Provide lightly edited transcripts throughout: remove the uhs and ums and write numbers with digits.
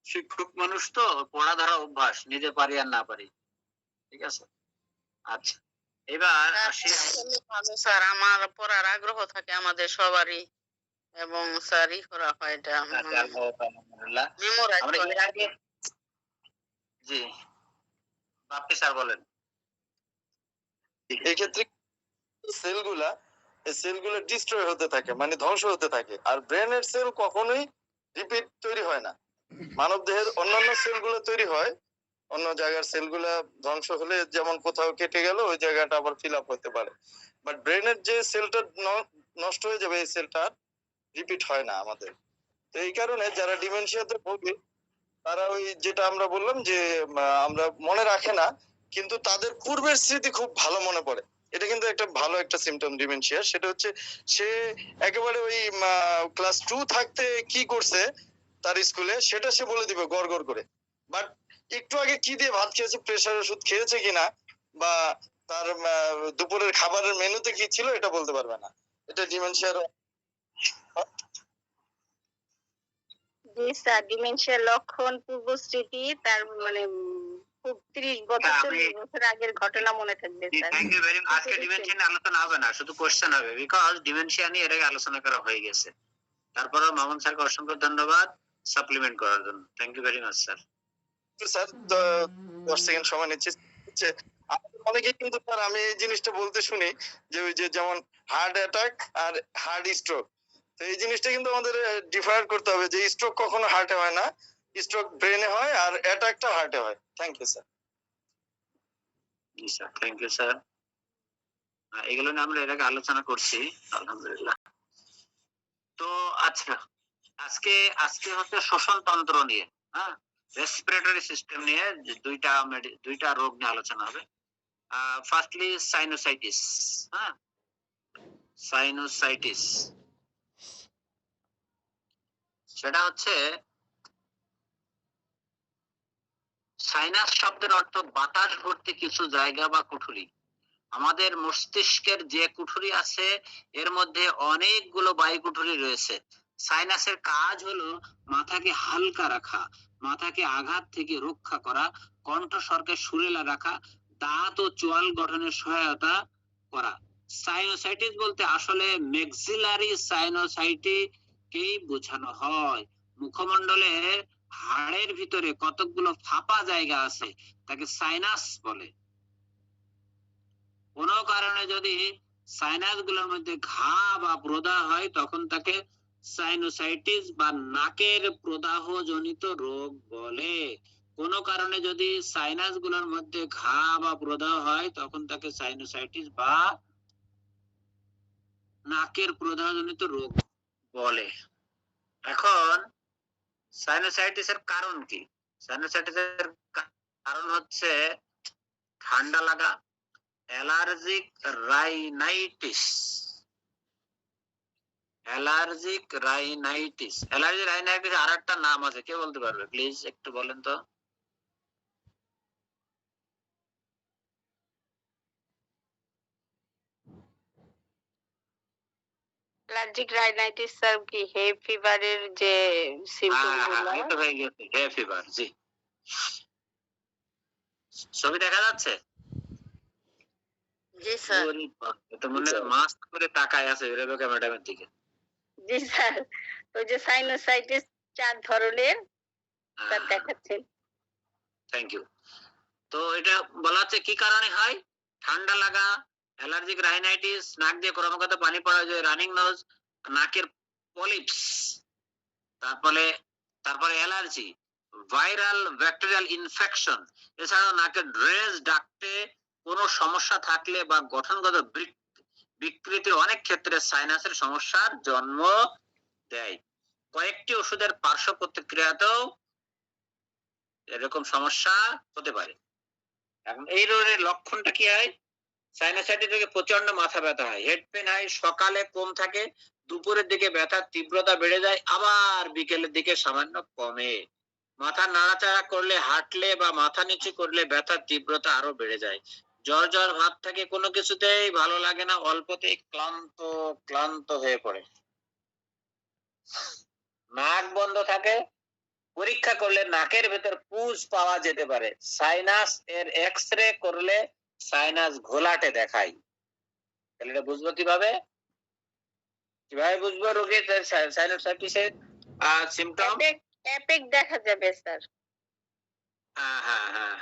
শিক্ষক মানুষ তো, পড়া ধরা অভ্যাস, নিজে পারি আর না পারি। ঠিক আছে? আচ্ছা, এবার আসি। ভালো স্যার, আমার পড়ার আগ্রহ থাকে আমাদের সবারই, এবং স্যারই করা হয় এটা আলহামদুলিল্লাহ। মেমোরাইজ আমরা এর আগে, জি, আপনি স্যার বলেন। এই ক্ষেত্রে সেলগুলা, এই সেলগুলো ডিস্ট্রয় হতে থাকে, মানে ধ্বংস হতে থাকে। আর ব্রেনের সেল কখনোই রিপিট তৈরি হয় না। মানব দেহের অন্যান্য সেলগুলো তৈরি হয়, অন্য জায়গার সেলগুলা ধ্বংস হলে যেমন কোথাও কেটে গেল ওই জায়গাটা আবার ফিল আপ হতে পারে, বাট ব্রেনের যে সেলটা নষ্ট হয়ে যাবে এই সেলটা রিপিট হয় না আমাদের। তো এই কারণে যারা ডিমেনশিয়াতে ভোগে তারা ওই যেটা আমরা বললাম যে আমরা মনে রাখে না, কিন্তু তাদের পূর্বের স্মৃতি খুব ভালো মনে পড়ে। এটা কিন্তু একটা ভালো একটা সিমটম ডিমেনশিয়া। সেটা হচ্ছে সে একেবারে ওই ক্লাস 2 থাকতে কি করছে তার স্কুলে সেটা সে বলে দিবে গড় গড় করে, বাট একটু আগে কি দিয়ে ভাত খেয়েছে, প্রেসার ওষুধ খেয়েছে কিনা, বা তার দুপুরের খাবারের মেনুতে কি ছিল এটা বলতে পারবে না। এটা ডিমেনশিয়ার। জি স্যার, ডিমেনশিয়ার লক্ষণ পূর্ব স্মৃতি, তার মানে খুব 30 বছর 40 বছর আগের ঘটনা মনে থাকবে sir. Thank you very much. আজকে ডিমেনশিয়া নিয়ে আলোচনা হবে না, শুধু কোশ্চেন হবে, বিকজ ডিমেনশিয়া নিয়ে এর আগে আলোচনা করা হয়ে গেছে। তারপরে মামুন স্যারকে অসংখ্য ধন্যবাদ সাপ্লিমেন্ট করার জন্য। Thank you very much sir. Sir 10 second সময় নিচ্ছি। অনেকে কিন্তু স্যার আমি এই জিনিসটা বলতে শুনি যে ওই যে যেমন হার্ট অ্যাটাক আর হার্ট স্ট্রোক, তো এই জিনিসটা কিন্তু আমাদের ডিফার করতে হবে যে স্ট্রোক কখনো হার্টে হয় না, স্ট্রোক ব্রেনে হয় আর অ্যাটাকটা হার্টে হয়। Thank you sir. জি স্যার, থ্যাংক ইউ স্যার। এগুলো নিয়ে আমরা এর আগে আলোচনা করছি, আলহামদুলিল্লাহ। তো আচ্ছা, আজকে আজকে হচ্ছে শ্বসন তন্ত্র নিয়ে, হ্যাঁ, রেসপিরেটরি সিস্টেম নিয়ে দুইটা রোগ নিয়ে আলোচনা হবে। ফার্স্টলি সাইনোসাইটিস, হ্যাঁ, সাইনোসাইটিস সেটা হচ্ছে, সাইনাস শব্দের অর্থ বাতাস ভর্তি কিছু জায়গা বা কুঠুরি। আমাদের মস্তিষ্কের যে কুঠুরি আছে এর মধ্যে অনেকগুলো বায়ু কুঠুরি রয়েছে। সাইনাসের কাজ হলো মাথাকে হালকা রাখা, মাথাকে আঘাত থেকে রক্ষা করা, কণ্ঠস্বরকে সুরেলা রাখা, দাঁত ও চোয়াল গঠনের সহায়তা করা। সাইনোসাইটিস বলতে আসলে ম্যাক্সিলারি সাইনোসাইটিসকেই বোঝানো হয়। মুখমণ্ডলে হাড়ের ভিতরে কতকগুলো ফাঁপা জায়গা আছে, তাকে সাইনাস বলে। কোনো কারণে যদি সাইনাস গুলোর মধ্যে ঘা বা প্রদাহ হয় তখন তাকে সাইনোসাইটিস বা নাকের প্রদাহ জনিত রোগ বলে। কোনো কারণে যদি সাইনাস গুলোর মধ্যে ঘা বা প্রদাহ হয় তখন তাকে সাইনোসাইটিস বা নাকের প্রদাহ জনিত রোগ বলে। এখন সাইনোসাইটিসের কারণ কি? সাইনোসাইটিসের কারণ হচ্ছে ঠান্ডা লাগা, allergic rhinitis. Allergic rhinitis, allergic rhinitis আর একটা নাম আছে, কে বলতে পারবে প্লিজ একটু বলেন তো? অ্যালার্জিক রাইনাইটিস স্যার কি হে ফিভারের যে সিম্পটম গুলো? হ্যাঁ, তো হয়ে গেছে, হে ফিভার। জি, ছবি দেখা যাচ্ছে? জি স্যার। তো মনে হয় মাস্ক করে তাকায় আছে রেবেকা ম্যাডামের দিকে। জি স্যার, ওই যে সাইনোসাইটিস 4 ধরনের স্যার দেখাচ্ছেন। Thank you. তো এটা বলা হচ্ছে কি কারণে হয়? ঠান্ডা লাগা, অ্যালার্জিক রাইনাইটিস, নাক দিয়ে ক্রমাগত পানি পড়া যায়, রানিং নোজ, নাকের পলিপস, তারপরে তারপরে অ্যালার্জি, ভাইরাল ব্যাকটেরিয়াল ইনফেকশন, এছাড়াও নাকের ড্রেস ডাকতে কোনো সমস্যা থাকলে বা গঠনগত বিকৃতি অনেক ক্ষেত্রে সাইনাসের সমস্যার জন্ম দেয়। কয়েকটি ওষুধের পার্শ্ব প্রতিক্রিয়াতেও এরকম সমস্যা হতে পারে। এখন এই রোগের লক্ষণটা কি হয়? সাইনাসাইটিস থেকে প্রচন্ড মাথা ব্যথা হয়, হেড পেন হয়, সকালে কম থাকে, দুপুরের দিকে ব্যথার তীব্রতা বেড়ে যায়, আবার বিকেলের দিকে সামান্য কমে। মাথা নাড়াচাড়া করলে, হাঁটলে বা মাথা নিচু করলে ব্যথার তীব্রতা আরো বেড়ে যায়। জ্বর জ্বর ভাব থাকে, কোনো কিছুতেই ভালো লাগে না, অল্পতেই ক্লান্ত ক্লান্ত হয়ে পড়ে। নাক বন্ধ থাকে, পরীক্ষা করলে নাকের ভেতর পুজ পাওয়া যেতে পারে। সাইনাস এর এক্স-রে করলে সাইনাস ঘোলাটে দেখায়। তাহলে এটা বুঝবো কিভাবে? কিভাবে বুঝবো রোগীর সাইনোসাইটিসের সিম্পটম? এপিক দেখা যাবে স্যার।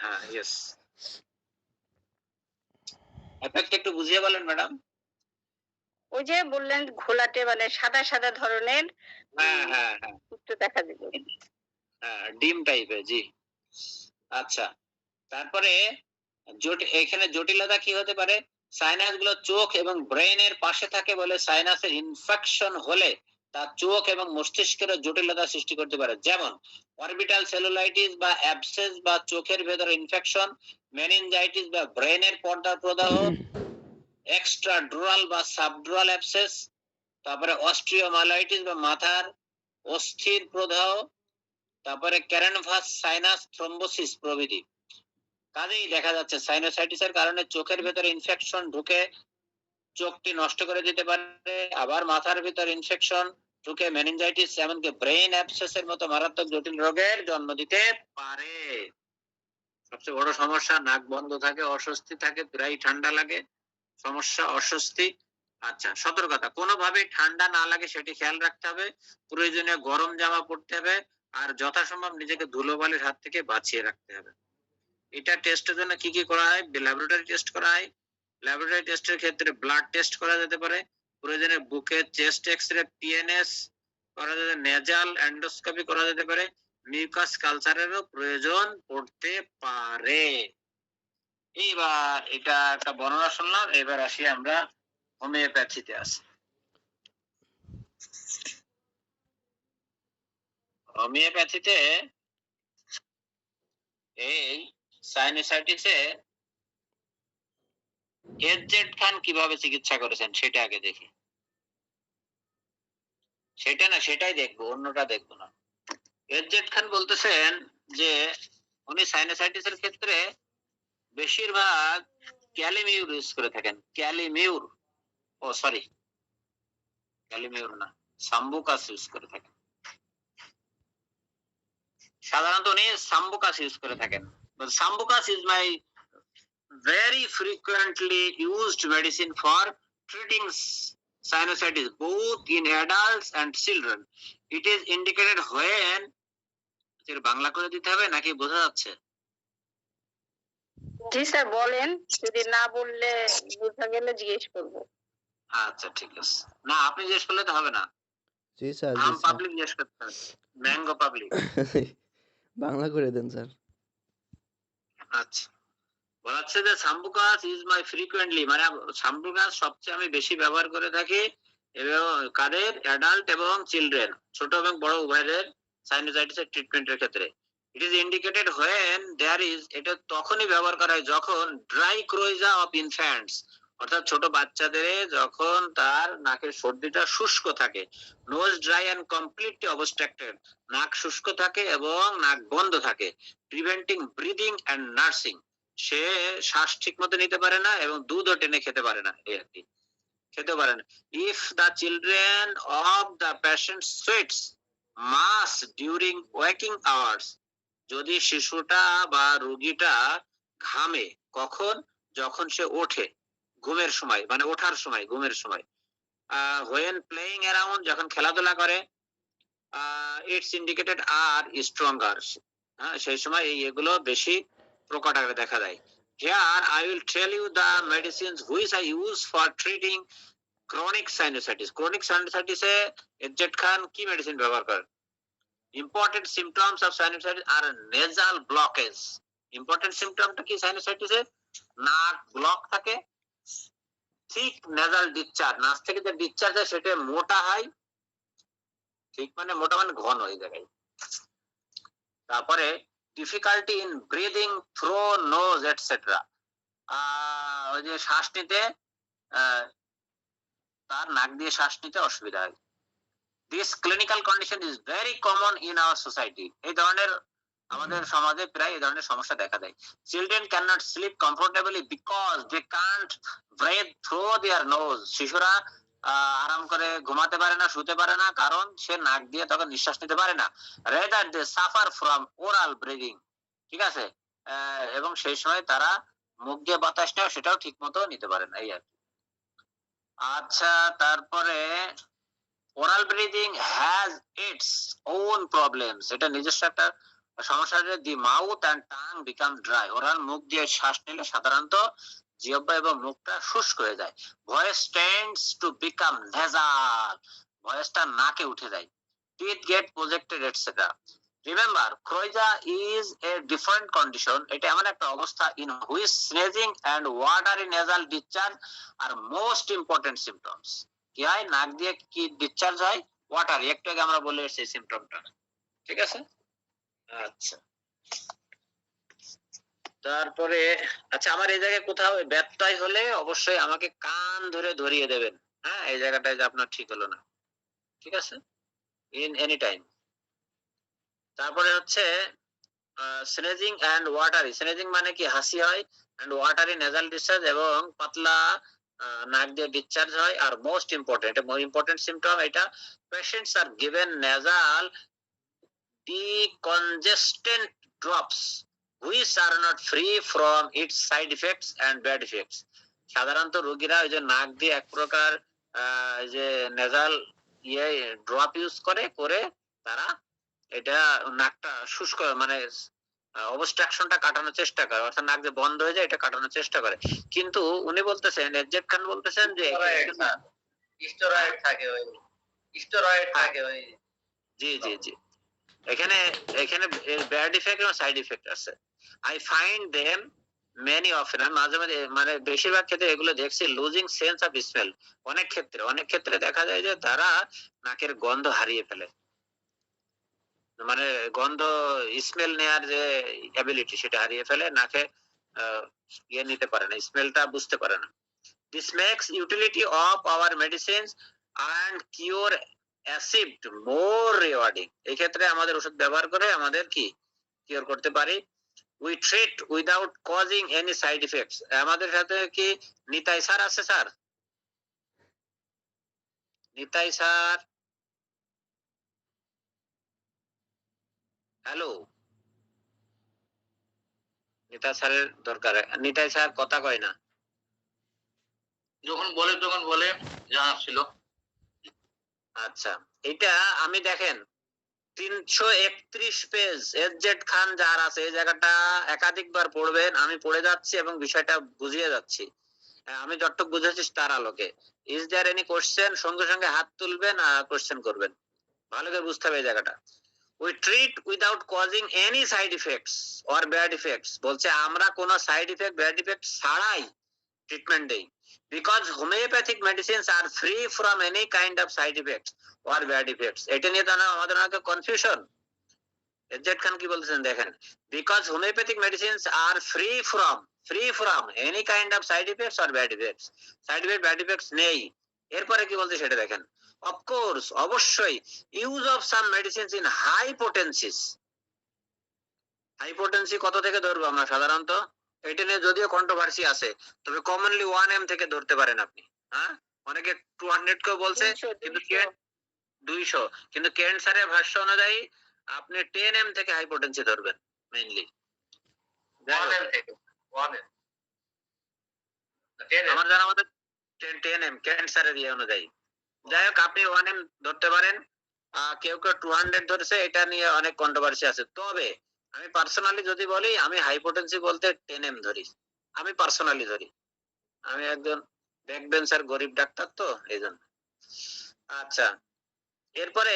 হ্যাঁ, ইয়েস। এফেক্ট একটু বুঝিয়ে বলেন ম্যাডাম। ওই যে বললেন ঘোলাটে মানে সাদা সাদা ধরনের হ্যাঁ, একটু দেখা যাবে। ডিম টাইপের, জি। আচ্ছা, তারপরে এখানে জটিলতা কি হতে পারে? সাইনাস গুলো চোখ এবং ব্রেনের পাশে থাকে বলে সাইনাসের ইনফেকশন হলে তা চোখ এবং মস্তিষ্কের জটিলতা সৃষ্টি করতে পারে। যেমন অরবিটাল সেলুলাইটিস বা অ্যাবসেস বা চোখের ভেতরে ইনফেকশন, মেনিনজাইটিস বা ব্রেনের পর্দার প্রদাহ, এক্সট্রাডুরাল বা সাবডুরাল অ্যাবসেস, তারপরে অস্ট্রিওমালাইটিস বা মাথার অস্থির প্রদাহ, তারপরে ক্যারেনভাস সাইনাস থ্রম্বোসিস প্রভৃতি। কাজেই দেখা যাচ্ছে সাইনোসাইটিসের কারণে চোখের ভেতরে ইনফেকশন ঢুকে চোখটি নষ্ট করে দিতে পারে, আবার মাথার ভিতর ইনফেকশন ঢুকে মেনিনজাইটিস এমনকি ব্রেন অ্যাবসেসের মতো মারাত্মক জটিল রোগের জন্ম দিতে পারে। সবচেয়ে বড় সমস্যা, নাক বন্ধ থাকে, অস্বস্তি থাকে, প্রায় ঠান্ডা লাগে, সমস্যা অস্বস্তি। আচ্ছা, সতর্কতা, কোনোভাবেই ঠান্ডা না লাগে সেটি খেয়াল রাখতে হবে। প্রয়োজনীয় গরম জামা পরতে হবে আর যথাসম্ভব নিজেকে ধুলোবালির হাত থেকে বাঁচিয়ে রাখতে হবে। এটা টেস্টের জন্য কি কি করা হয়? ল্যাবরেটরি টেস্ট করা হয়। ল্যাবরেটরি টেস্টের ক্ষেত্রে ব্লাড টেস্ট করা যেতে পারে, প্রয়োজনে বুকের চেস্ট এক্সরে, পিএনএস করা যেতে, নেজাল এন্ডোস্কোপি করা যেতে পারে, মিউকাস কালচারেরও প্রয়োজন পড়তে পারে। এইবার এটা একটা বর্ণনা শুনলাম, এবার আসি আমরা হোমিওপ্যাথিতে আসি। হোমিওপ্যাথিতে এই সাইনোসাইটিসে এজেড খান কিভাবে চিকিৎসা করেছেন সেটা আগে দেখি। সেটাই দেখবো, অন্যটা দেখবো না। এজেড খান বলতেছেন যে উনি সাইনোসাইটিসের ক্ষেত্রে বেশিরভাগ ক্যালিমিউর ইউজ করে থাকেন। ক্যালিমিউর না, সাম্বুকাস ইউজ করে থাকেন। সাধারণত উনি সাম্বুকাস ইউজ করে থাকেন। Sambucus is my very frequently used medicine for treating sinusitis both in adults and children. It is indicated when, Bangla করে দিতে হবে নাকি বোঝা যাচ্ছে? জি স্যার বলেন, যদি না বললে বোঝা গেলে জিজ্ঞেস করব। আচ্ছা ঠিক আছে, না আপনি জিজ্ঞেস করলে তো হবে না। জি স্যার, আম পাবলিক জিজ্ঞেস করতে হবে, ম্যাঙ্গো পাবলিক। বাংলা করে দেন স্যার। আচ্ছা, বলাচ্ছে যে সাম্বুকাস ইজ মাই ফ্রিকুয়েন্টলি, মানে সাম্বুকাস সবচেয়ে আমি বেশি ব্যবহার করে থাকি এবং কাদের? অ্যাডাল্ট এবং চিলড্রেন, ছোট এবং বড় উভয়ের সাইনোসাইটিসের ট্রিটমেন্টের ক্ষেত্রে। It is indicated when there is, এটা তখনই ব্যবহার করা হয় যখন ড্রাই ক্রোইজা অফ ইনফ্যান্টস, অর্থাৎ ছোট বাচ্চাদের যখন তার নাকের সর্দিটা শুষ্ক থাকে, nose dry and completely obstructed, নাক শুষ্ক থাকে এবং নাক বন্ধ থাকে, প্রিভেন্টিং ব্রিদিং এন্ড নার্সিং, সে শ্বাস ঠিক মতো নিতে পারে না এবং দুধও টেনে খেতে পারে না, এই আর কি, খেতে পারে না। If the children of the patient sweets mass during walking hours, যদি শিশুটা বা রোগীটা ঘামে, কখন? যখন সে ওঠে, ঘুমের সময়, মানে ওঠার সময়, ঘুমের সময়। হোয়েন প্লেইং অ্যারাউন্ড, যখন খেলাধুলা করে, ইটস ইন্ডিকেটেড আর স্ট্রঙ্গার, সেই সময় এগুলো বেশি প্রকট আকারে দেখা দেয়। Here I will tell you the medicines which I use for treating chronic sinusitis. Chronic sinusitis A AZ খান কি মেডিসিন ব্যবহার করেন? Important symptoms of sinusitis are nasal blockage. Important symptomটা কি সাইনোসাইটিস এর? নাক ব্লক থাকে, thick nasal discharge, নাক থেকে যে ডিসচার্জ হয় সেটা মোটা হয়, ঠিক মানে মোটা মানে ঘন হয়ে যায়। তারপরে difficulty in breathing through nose etcetera, ওই যে শ্বাস নিতে, তার নাক দিয়ে শ্বাস নিতে অসুবিধা হয়। This clinical condition is very common in our society, এই ধরনের আমাদের সমাজে প্রায় এই ধরনের সমস্যা দেখা দেয়। Children can not sleep comfortably because they can't breathe through their nose, শিশুরা আরাম করে ঘুমাতে পারে না, শুতে পারে না, কারণ সে নাক দিয়ে তখন নিঃশ্বাস নিতে পারে না। Rather they suffer from oral breathing, ঠিক আছে, এবং সেই সময় তারা মুখ দিয়ে বাতাস নেয়, সেটাও ঠিক মতো নিতে পারে না, এই আর কি। আচ্ছা, তারপরে oral breathing has its own problems, এটা নিজস্ব একটা সমস্যা, যে the mouth and tongue become dry, oral মুখ দিয়ে শ্বাস নিলে সাধারণত জিহ্বা এবং মুখটা শুষ্ক হয়ে যায়। Voice tends to become nasal, ভয়েসটা নাকে উঠে যায়। Teeth get projected etcetera. Remember, coryza is a different condition, এটা এমন একটা অবস্থা in which sneezing and watery nasal discharge are most important symptoms. কি হয়, নাক দিয়ে কি ডিসচার্জ হয়, ওয়াটার, একটু আগে আমরা বলে এসেছি সিম্পটমটা, ঠিক আছে। আচ্ছা, তারপরে আচ্ছা, আমার এই জায়গায় কোথাও ব্যত্যয় হলে অবশ্যই আমাকে কান ধরে ধরিয়ে দেবেন। হ্যাঁ, এই জায়গাটায় যে আপনার ঠিক হলো না, ঠিক আছে, ইন এনি টাইম। তারপরে হচ্ছে স্নেজিং এন্ড ওয়াটারি, স্নেজিং মানে কি হাসি হয়, এন্ড ওয়াটারি নেজাল ডিসচার্জ, এবং পাতলা নাক দিয়ে ডিসচার্জ হয়। আর মোস্ট ইম্পর্টেন্ট, এটা ইম্পর্টেন্ট সিম্পটম, এটা patients are given nasal decongestant drops which are not free from its side effects and bad effects। সাধারণত রোগীরা ওই যে নাক দিয়ে এক প্রকার যে নেজাল ড্রপ ইউজ করে তারা এটা নাকটা শুষ্ক মানে অবস্ট্রাকশনটা কাটানোর চেষ্টা করে, অর্থাৎ নাক যে বন্ধ হয়ে যায় এটা কাটানোর চেষ্টা করে। কিন্তু উনি বলতেছেন, এজেড খান বলতেছেন যে স্টেরয়েড থাকে, ওই স্টেরয়েড থাকে ওই, জি জি জি, এখানে এখানে ব্যাড ইফেক্ট এবং সাইড ইফেক্ট আছে। I find them many often, মাঝে মাঝে মানে বেশিরভাগ ক্ষেত্রে এগুলো দেখছি, লুজিং সেন্স অফ স্মেল, অনেক ক্ষেত্রে দেখা যায় যে তারা নাকের গন্ধ হারিয়ে ফেলে, মানে গন্ধ স্মেল নেয়ার যে অ্যাবিলিটি সেটা হারিয়ে ফেলে, নাকে ইয়ে নিতে পারে না, স্মেলটা বুঝতে পারে না। This makes utility of our medicines and cure acid more rewarding, এই ক্ষেত্রে আমাদের ওষুধ ব্যবহার করে আমাদের কি কিওর করতে পারি। We treat without causing any side effects, আমাদের সাথে কি নিতাই স্যার আছে? Sir Nitai sir, hello, Nitai স্যারের দরকার, নিতাই স্যার কথা কয় না, যখন বলে জানা ছিল। আচ্ছা, এটা আমি দেখেন 331 পেজ এজেড খান যার আছে, এই জায়গাটা একাধিকবার পড়বেন, আমি পড়ে যাচ্ছি এবং বিষয়টা বুঝিয়ে যাচ্ছি, আমি যতটুকু বুঝেছি তার আলোকে। ইজ দেয়ার এনি কোশ্চেন, সঙ্গে সঙ্গে হাত তুলবেন আর কোশ্চেন করবেন, ভালো করে বুঝতে হবে এই জায়গাটা। We treat without causing any side effects or bad effects, বলছে আমরা কোনো সাইড ইফেক্ট ব্যাড ইফেক্ট ছাড়াই ট্রিটমেন্ট দেই, because homeopathic medicines are free from any kind of side effects or bad effects. এটা নিয়ে তো আমাদের অনেক কনফিউশন। এজেড খান কি বলতেছেন দেখেন, because homeopathic medicines are free from any kind of side effects or bad effects, side effect bad effects নেই। এরপরে কি বলছে সেটা দেখেন, অফকোর্স অবশ্যই use of some medicines in high potencies, high potency কত থেকে ধরবো আমরা সাধারণত, এটা নিয়ে যদিও কন্ট্রোভার্সি আছে, তবে কমনলি 1 m থেকে ধরতে পারেন আপনি। হ্যাঁ, অনেকে 200 কেও বলছে, কিন্তু 200, কিন্তু কেন্ট স্যারের ভাষ্য অনুযায়ী আপনি 10 m থেকে হাই পোটেন্সি ধরবেন মেইনলি। 1 m থেকে 1 m, আমার জানা মতে 10 m কেন্ট স্যারের ইয়ে অনুযায়ী। যাই হোক, আপনি 1 m ধরতে পারেন, কেউ 200 ধরেছে, এটা নিয়ে অনেক কন্ট্রোভার্সি আছে। তবে আমি পার্সোনালি যদি বলি, আমি হাই পোটেন্সি বলতে 10 m ধরি, আমি পার্সোনালি ধরি, আমি একজন ব্যাক বেঞ্চার গরিব ডাক্তার তো এই জন্য। আচ্ছা, এরপরে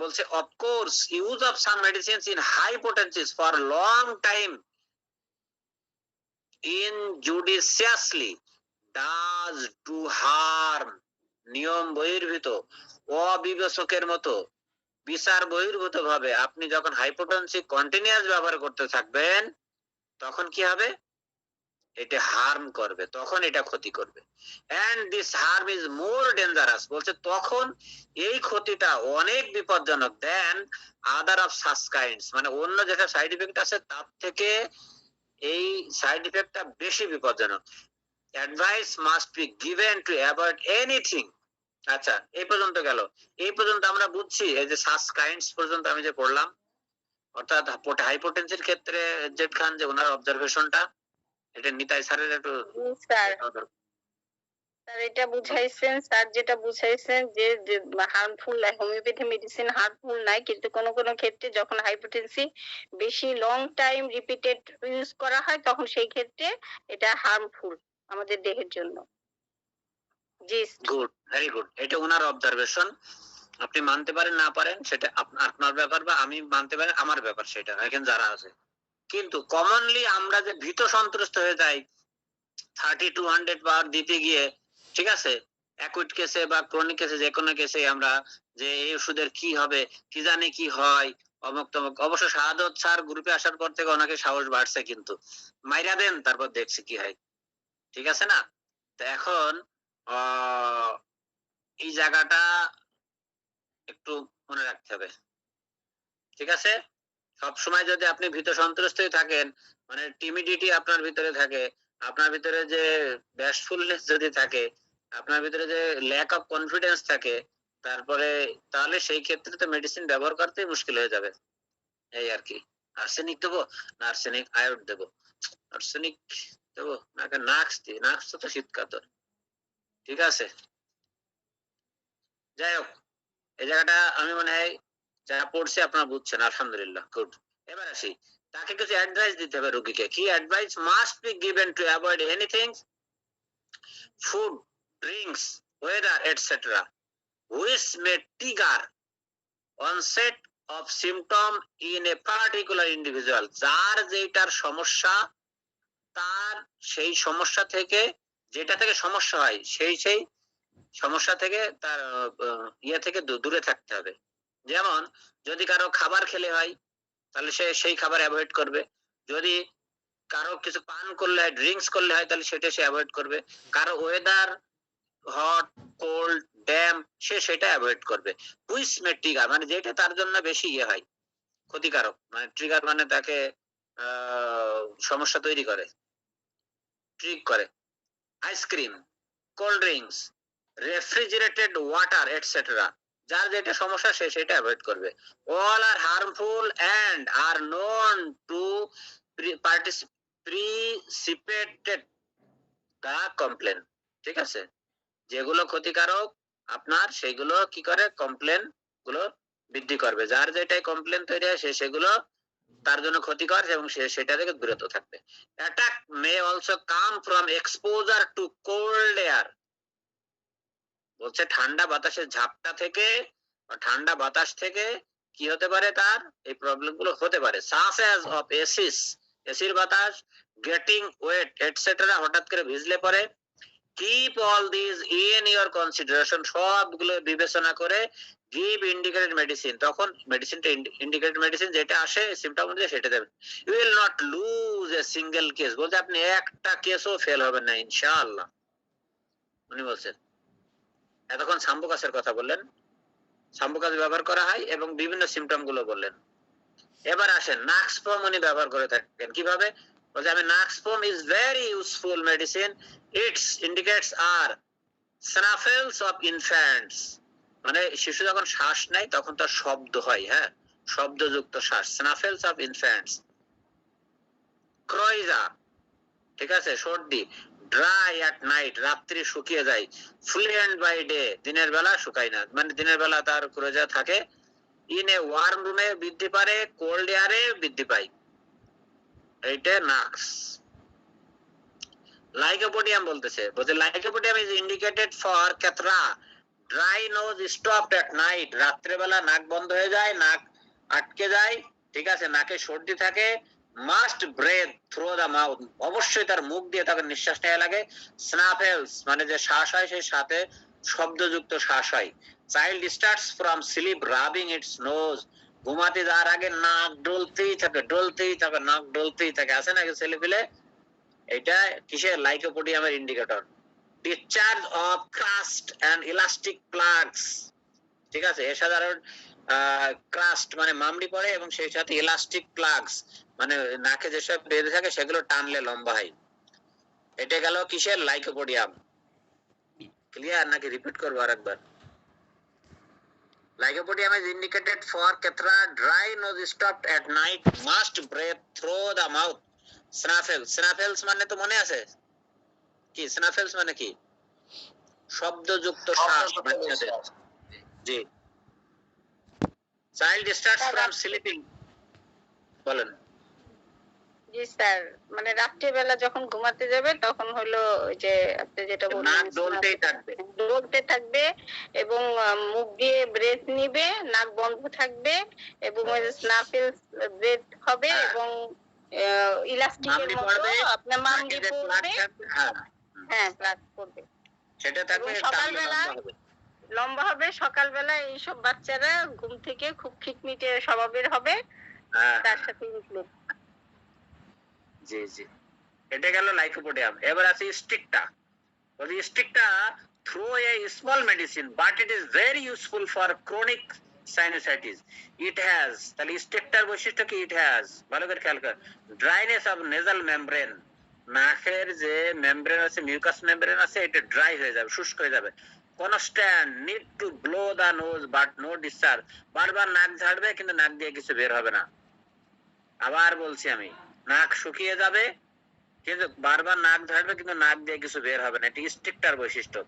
বলছে of course use of some medicines in high potencies for long time injudiciously does do harm, নিয়ম বহির্ভূত, অবিবেচকের মতো, বিচার বহির্ভূত ভাবে আপনি যখন হাইপোটেনসি কন্টিনিউয়াস ব্যবহার করতে থাকবেন, তখন কি হবে, এটা হার্ম করবে, তখন এটা ক্ষতি করবে। And this harm is more dangerous, বলছে তখন এই ক্ষতিটা অনেক বিপজ্জনক than other of such kinds, মানে অন্য যেটা সাইড ইফেক্ট আছে তার থেকে এই সাইড ইফেক্টটা বেশি বিপজ্জনক। Advice must be given to avoid anything. আচ্ছা, এই পর্যন্ত গেল। এই পর্যন্ত আমরা বুঝছি, এই যে সাস কাইন্ডস পর্যন্ত আমি যে পড়লাম, অর্থাৎ হাইপোটেনসির ক্ষেত্রে জেড খান যে ওনার অবজারভেশনটা, এটা নিতাই স্যারের একটু স্যার স্যার এটা বুঝাইছেন, স্যার যেটা বুঝাইছেন যে হার্মফুল হোমিওপ্যাথি মেডিসিন হার্মফুল নাই, কিন্তু কোন কোন ক্ষেত্রে যখন হাইপোটেনসি বেশি লং টাইম রিপিটেড ইউজ করা হয় তখন সেই ক্ষেত্রে এটা হার্মফুল আমাদের দেহের জন্য। জি গুড, ভেরি গুড। এটা ওনার অবজারভেশন, আপনি মানতে পারেন না পারেন সেটা আপনার ব্যাপার, বা আমি মানতে পারেন আমার ব্যাপার, সেটা এখানে যারা আছে। কিন্তু কমনলি আমরা যে ভীত সন্ত্রস্ত হয়ে যাই 30-100 পাওয়ার দিতে গিয়ে, ঠিক আছে, অ্যাকুইট কেসে বা ক্রনিক কেসে, যে কোনো কেসে আমরা যে এই ওষুধের কি হবে, কি জানি কি হয়, অমুক তমুক। অবশ্য শাহাদত স্যার গ্রুপে আসার পর থেকে অনেকে সাহস বাড়ছে, কিন্তু মাইরা দেন তারপর দেখছি কি হয়, ঠিক আছে না? তো এখন এই জায়গাটা একটু মনে রাখতে হবে, ঠিক আছে? সব সময় যদি আপনি ভীত সন্ত্রস্তই থাকেন, মানে টিমিডিটি আপনার ভিতরে থাকে, আপনার ভিতরে যে ব্যাশফুলনেস যদি থাকে, আপনার ভিতরে যে ল্যাক অফ কনফিডেন্স থাকে, তারপরে তাহলে সেই ক্ষেত্রে তো মেডিসিন ব্যবহার করতেই মুশকিল হয়ে যাবে। এই আর কি। আর্সেনিক দেবো না আর্সেনিক আয়োড দেবো, আর্সেনিক দেবো নাকি নাক্স দিই, নাক্স তো শীতকাতর, ঠিক আছে? যাই হোক, এই জায়গাটা আমি মনে হয় যা পড়ছি আপনারা বুঝছেন, আলহামদুলিল্লাহ, গুড। এবার আসি, তাকে কিছু অ্যাডভাইস দিতে হবে রোগীকে। কি advice must be given to avoid anything, food, drinks, weather etcetera which may trigger onset of symptom in a particular individual। যার যেটার সমস্যা, তার সেই সমস্যা থেকে, যেটা থেকে সমস্যা হয় সেই সমস্যা থেকে, তার ইয়ে থেকে দূরে থাকতে হবে। যেমন যদি কারো খাবার খেলে হয় তাহলে সে সেই খাবার অ্যাভয়েড করবে, যদি কারো কিছু পান করলে হয়, ড্রিঙ্কস করলে হয়, তাহলে সেটা সে অ্যাভয়েড করবে। কারো ওয়েদার হট, কোল্ড, ড্যাম, সে সেটা অ্যাভয়েড করবে। হুইচ মে ট্রিগার, মানে যেটা তার জন্য বেশি ইয়ে হয়, ক্ষতিকারক, মানে ট্রিগার মানে তাকে সমস্যা তৈরি করে, ট্রিক করে। Ice cream, cold drinks, refrigerated water etcetera, যার যেটা সমস্যা সে সেটা অ্যাভয়েড করবে। All are harmful and are known to precipitate the complain. ঠিক আছে, যেগুলো ক্ষতিকারক আপনার, সেগুলো কি করে, কমপ্লেন গুলো বৃদ্ধি করবে। যার যেটাই কমপ্লেন তৈরি হয় সে সেগুলো তার জন্য ক্ষতিকর, এবং সে সেটা থেকে বিরত থাকবে। Attack may also come from exposure to cold air. বলছে ঠান্ডা বাতাসের ঝাপটা থেকে, ঠান্ডা বাতাস থেকে কি হতে পারে, তার এই প্রবলেম গুলো হতে পারে। সাস অ্যাজ অফ এসিস, এসির বাতাস, গেটিং ওয়েট এটসেট্রা, হঠাৎ করে ভিজলে পরে। Keep all this in your consideration, সবগুলো বিবেচনা করে গিভ ইন্ডিকেটেড মেডিসিন, তখন মেডিসিনটা ইন্ডিকেটেড মেডিসিন যেটা আসে সিম্পটম অনুযায়ী সেটা দেবেন। You will not lose a single case, বলতে আপনি একটা কেসও ফেল হবেন না ইনশাআল্লাহ, উনি বলছেন। এতক্ষণ সাম্বুকাসের কথা বললেন, সাম্বুকাস ব্যবহার করা হয় এবং বিভিন্ন সিম্পটম গুলো বললেন। এবার আসেন নাক্সপম উনি ব্যবহার করে থাকেন কিভাবে, বলছে আমি নাক্সপম is very useful medicine, it's indicates are snuffles of infants, মানে শিশু যখন শ্বাস নেয় তখন তার শব্দ হয়, হ্যাঁ, শব্দযুক্ত শ্বাস, স্নাফেলস অফ ইনফ্যান্টস। ক্রয়জা, ঠিক আছে, সর্দি। ড্রাই অ্যাট নাইট, রাত্রি শুকিয়ে যায়। ফ্লুয়েন্ট বাই ডে, দিনের বেলা শুকায় না, মানে দিনের বেলা তার ক্রয়জা থাকে। ইন এ ওয়ার্ম রুমে বৃদ্ধি পারে, কোল্ড এয়ারে বৃদ্ধি পায়, এইটা নাক্স। লাইকোপোডিয়াম বলতেছে, Lycopodium is indicated for catarrh, dry nose stopped at night, রাত্রে বেলা নাক বন্ধ হয়ে যায়, নাক আটকে যায়, ঠিক আছে, নাকে সর্দি থাকে। Must breathe through the mouth, অবশ্যই তার মুখ দিয়ে তাকে নিঃশ্বাস নেওয়া লাগে। স্নাফেলস মানে যে শ্বাস হয়, সেই সাথে শব্দযুক্ত শ্বাস হয়। Child starts from sleep rubbing its nose, ঘুমাতে যাওয়ার আগে নাক ডলতেই থাকে, ডলতেই থাকে, নাক ডলতেই থাকে, আছে নাকি ছেলে পেলে? এটা কিসের, লাইকোপোডিয়ামের indicator. Discharge of crust and elastic plugs, ঠিক আছে, এ সাধারণ ক্রাস্ট মানে মামড়ি পড়ে, এবং সেই সাথে ইলাস্টিক প্লাগস মানে নাকে যেসব বেঁধে থাকে সেগুলো টানলে লম্বা হয়। এটা গেল কিসের? লাইকোপোডিয়াম। ক্লিয়ার নাকি রিপিট করবো আরেকবার? Lycopodium is indicated for Ketra. Dry nose stopped at night. Must breathe through the mouth. Snuffles. Snuffles মানে তো মনে আছে কি? Snuffles মানে কি? শব্দযুক্ত শ্বাস বাচ্চাদের। জি। Child starts from sleeping. বলেন। জি স্যার, মানে রাত্রিবেলা যখন ঘুমাতে যাবে তখন হলো ওই যে আপনি যেটা নাক বললেন ডলতেই থাকবে। ডলতে থাকবে এবং মুখ দিয়ে ব্রেথ নিবে, নাক বন্ধ থাকবে এবং ওই যে স্নাফেলস ব্রেথ হবে হ্যাঁ। এবং ইলাস্টিকের মামনি মতো পড়বে, আপনার মামনি নাকে যে পড়বে। plug থাকবে, হ্যাঁ, হ্যাঁ, প্লাস করবে, সেটা থাকবে, এবং টানলে সকালবেলা লম্বা হবে। লম্বা হবে। সকালবেলা এইসব বাচ্চারা ঘুম থেকে খুব খিটমিটে স্বভাবের হবে, হ্যাঁ, তার সাথে ইনক্লুড। জি জি। এটা গেল লাইকোপোডিয়াম। এবার আছে স্টিকটা। বলি Sticta through a small medicine but it is very useful for chronic sinusitis. It has, তাহলে স্টিকটার বৈশিষ্ট্য কি? ইট হ্যাজ, ভালো করে খেয়াল কর, ড্রাইনেস অফ নেজাল মেমব্রেন। নাকের যে মেমব্রেন আছে, মিউকাস মেমব্রেন আছে, এটা ড্রাই হয়ে যাবে, শুষ্ক হয়ে যাবে। Constant need to blow the nose but no discharge. বারবার নাক ঝাড়বে কিন্তু নাক দিয়ে কিছু বের হবে না। আবার বলছি আমি, নাক শুকিয়ে যাবে কিন্তু বারবার নাক ঝাড়বে কিন্তু নাক দিয়ে কিছু বের হবে না। এটি স্টিকটার বৈশিষ্ট্য।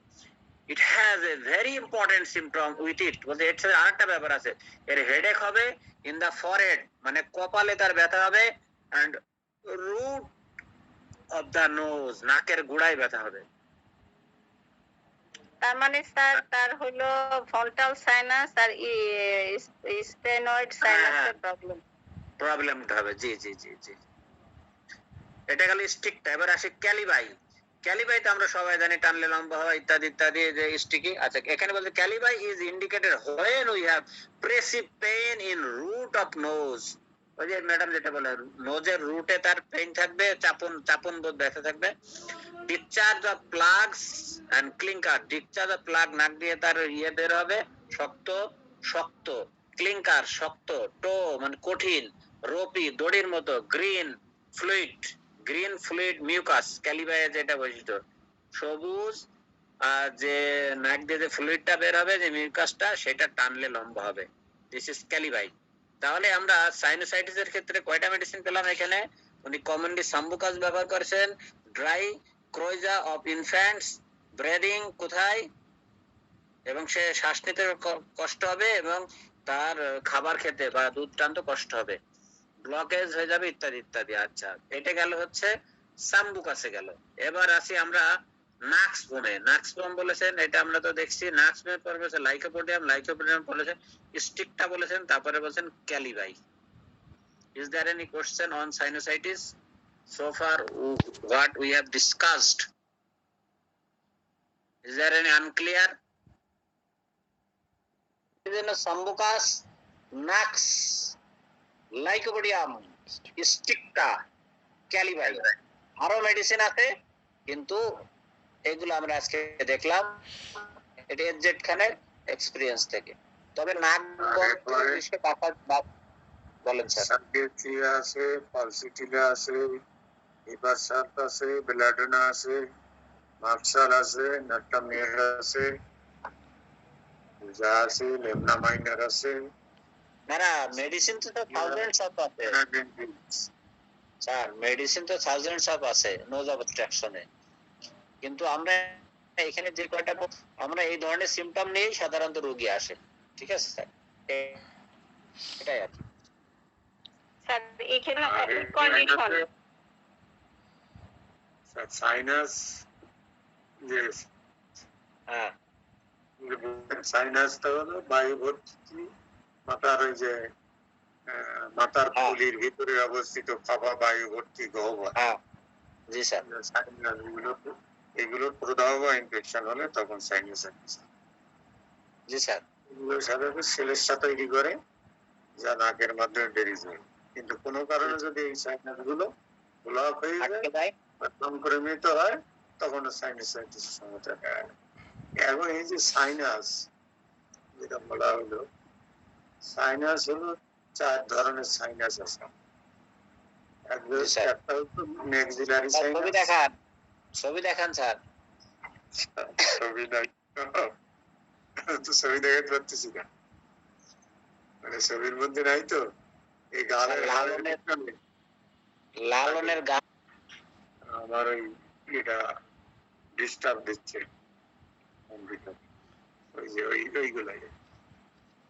It has a very important symptom with it. বলতে এর সাথে আরেকটা ব্যাপার আছে, এর হেডেক হবে, ইন দা ফরহেড মানে কপালে তার ব্যথা হবে, and root of the nose নাকের গোড়ায় ব্যথা হবে। তার মানে স্যার তার হলো ফ্রন্টাল সাইনাস আর স্টেনয়েড সাইনাসের প্রবলেমটা হবে। জি জি জি জি, এটা গেল স্টিকটা। এবার আসি ক্যালিবাই। ক্যালিবাই তো আমরা সবাই জানি, টানলে লম্বা হয় ইত্যাদি ইত্যাদি, যে স্টিকি। আচ্ছা, এখানে বলতে ক্যালিবাই is indicated when we have pressive pain in root of nose। ওই যে ম্যাডাম যেটা বলে, নোজের রুটে তার পেইন থাকবে, চাপন চাপন বোধ ব্যথা থাকবে। Discharge of plugs and clinker. Discharge of plug, নাক দিয়ে তার ইয়ে বের হবে, শক্ত শক্ত, ক্লিঙ্কার শক্ত, টো মানে কঠিন, রোপি দড়ির মতো, green fluid, green fluid mucus. ক্যালিবাইয়ের যেটা বৈশিষ্ট্য, সবুজ যে নাক দিয়ে যে ফ্লুইডটা বের হবে, যে মিউকাসটা, সেটা টানলে লম্বা হবে। This is ক্যালিবাই। তাহলে আমরা সাইনোসাইটিস এর ক্ষেত্রে কয়টা মেডিসিন পেলাম? এখানে উনি কমনলি সাম্বুকাস ব্যবহার করেছেন, ড্রাই ক্রোইজা অফ ইনফ্যান্টস, ব্রেদিং কোথায়, এবং সে শ্বাস নিতে কষ্ট হবে এবং তার খাবার খেতে বা দুধ টানতে কষ্ট হবে, ব্লকেজ হয়ে যাবে ইত্যাদি ইত্যাদি। আচ্ছা, এটা গেল হচ্ছে সাম্বুকাসে গেল। এবার আসি আমরা নাক্সবোমে। নাক্সবোম বলেছেন, এটা আমরা তো দেখছি। নাক্সবোম পর বলেছেন লাইকোপোডিয়াম, লাইকোপোডিয়াম বলেছেন স্টিকটা বলেছেন, তারপরে বলেছেন ক্যালিবাই। Is there any question on sinusitis? So far what we have discussed, is there any unclear? Sambucus, Nux, Lycopodium, Sticta, Kali bi. আরো মেডিসিন আছে কিন্তু এগুলো আমরা আজকে দেখলাম, এটা এজেড খানের এক্সপেরিয়েন্স থেকে। তবে নাক বলেন স্যার। সাবজেক্টিভা আছে, পালসিটিভা আছে, হিপারসাপ আছে, বেলাডোনা আছে, মাপসাল আছে, নাট্টামিয়ার আছে, যা আছে, লেমনা মাইনার আছে। না মেডিসিন তো থাউজেন্ডস অফ আছে স্যার, মেডিসিন তো থাউজেন্ডস অফ আছে নোজ অবস্ট্রাকশনে। কিন্তু আমরা এখানে যে কয়টা আমরা এই ধরনের সিম্পটম নিয়েই সাধারণত রোগী আসে। ঠিক আছে স্যার, এটাই আর কি। স্যার এখানে কন্ডিশন সাইনাস, হ্যাঁ, সাইনাসটা হলো বায়ু ভর্তি মাথার ওই যে মাথার পুলির ভিতরে অবস্থিত ফাঁপা বায়ু ভর্তি গহ্বর। হ্যাঁ জি স্যার। এগুলোর প্রদাহ বা ইনফেকশন হলে তখন সাইনাসাইটিস। জি স্যার। এগুলো সাধারণত সেলেস্টা তৈরি করে, যা নাকের মাধ্যমে বেরিয়ে যায়। কিন্তু কোনো কারণে যদি এই সাইনাস গুলো ব্লক হয়ে যায়, সংক্রমিত হয়, তখন সাইনাসাইটিস সমস্যা হয়। এবং এই যে সাইনাস যেটা বলা হলো, সাইনাস হলো 4 ধরনের সাইনাস আছে। একটা হচ্ছে ম্যাক্সিলারি সাইনাস, ছবি দেখান স্যার। ছবি নাই তো, ছবি দেখাতে পারতেছি না, মানে ছবির মধ্যে নাই তো। এই গানের লালনের গান আমার ওই এটা ডিস্টার্ব দিচ্ছে কম্পিউটার, ওই যে ওইগুলাই।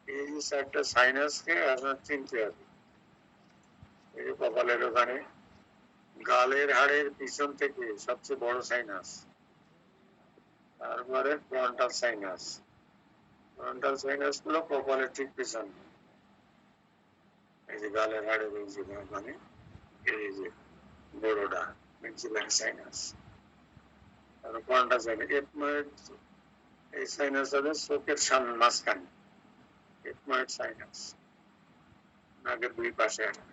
এই যে একটা সাইনাসকে আপনার চিনতে হবে। এই যে কপালের ওখানে গালের হাড়ের পিছন থেকে সবচেয়ে বড় সাইনাস, তারপরে ফ্রন্টাল সাইনাস। ফ্রন্টাল সাইনাস গুলো কপালের ঠিক পিছনে, এই যে গালের হাড়ের এই যে মানে এই যে বড়টা মেক্সিলারি সাইনাস। আর ফ্রন্টাল সাইনাস এথময়েড, এই সাইনাস হবে চোখের সামনে মাঝখানে, এথময়েড সাইনাস নাকের দুই পাশে আছে।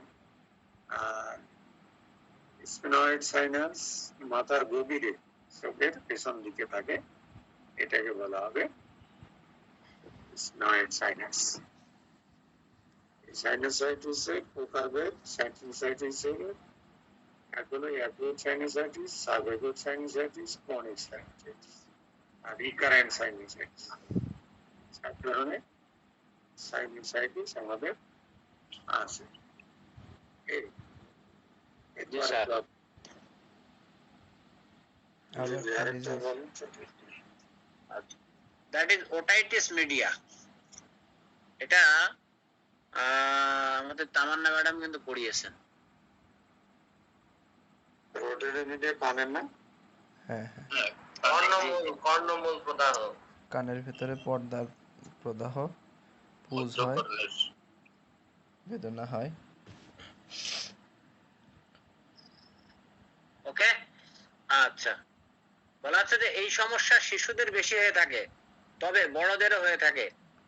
আর স্ফিনয়েড সাইনাস মাথার গভীরে চোখের পেছন দিকে থাকে, এটাকে বলা হবে স্ফিনয়েড সাইনাস। সাইনোসাইটিসে প্রকারভেদ, সাইনোসাইটিস এগুলো acute sinusitis, subacute sinusitis, chronic sinusitis আর রিকারেন্ট সাইনোসাইটিস। সব ধরনের সাইনোসাইটিস আমাদের আছে। That is otitis media. এটা আমাদের তামান্না ম্যাডাম কিন্তু পড়িয়েছেন। ওটাইটিস মিডিয়া কানের না? হ্যাঁ কর্ণমূল প্রদাহ, কানের ভেতরে পর্দার প্রদাহ, পুজ হয়, বেদনা হয়। ওকে, আচ্ছা। বলা হচ্ছে যে এই সমস্যা শিশুদের বেশি হয়ে থাকে, তবে বড়দেরও হয়ে থাকে।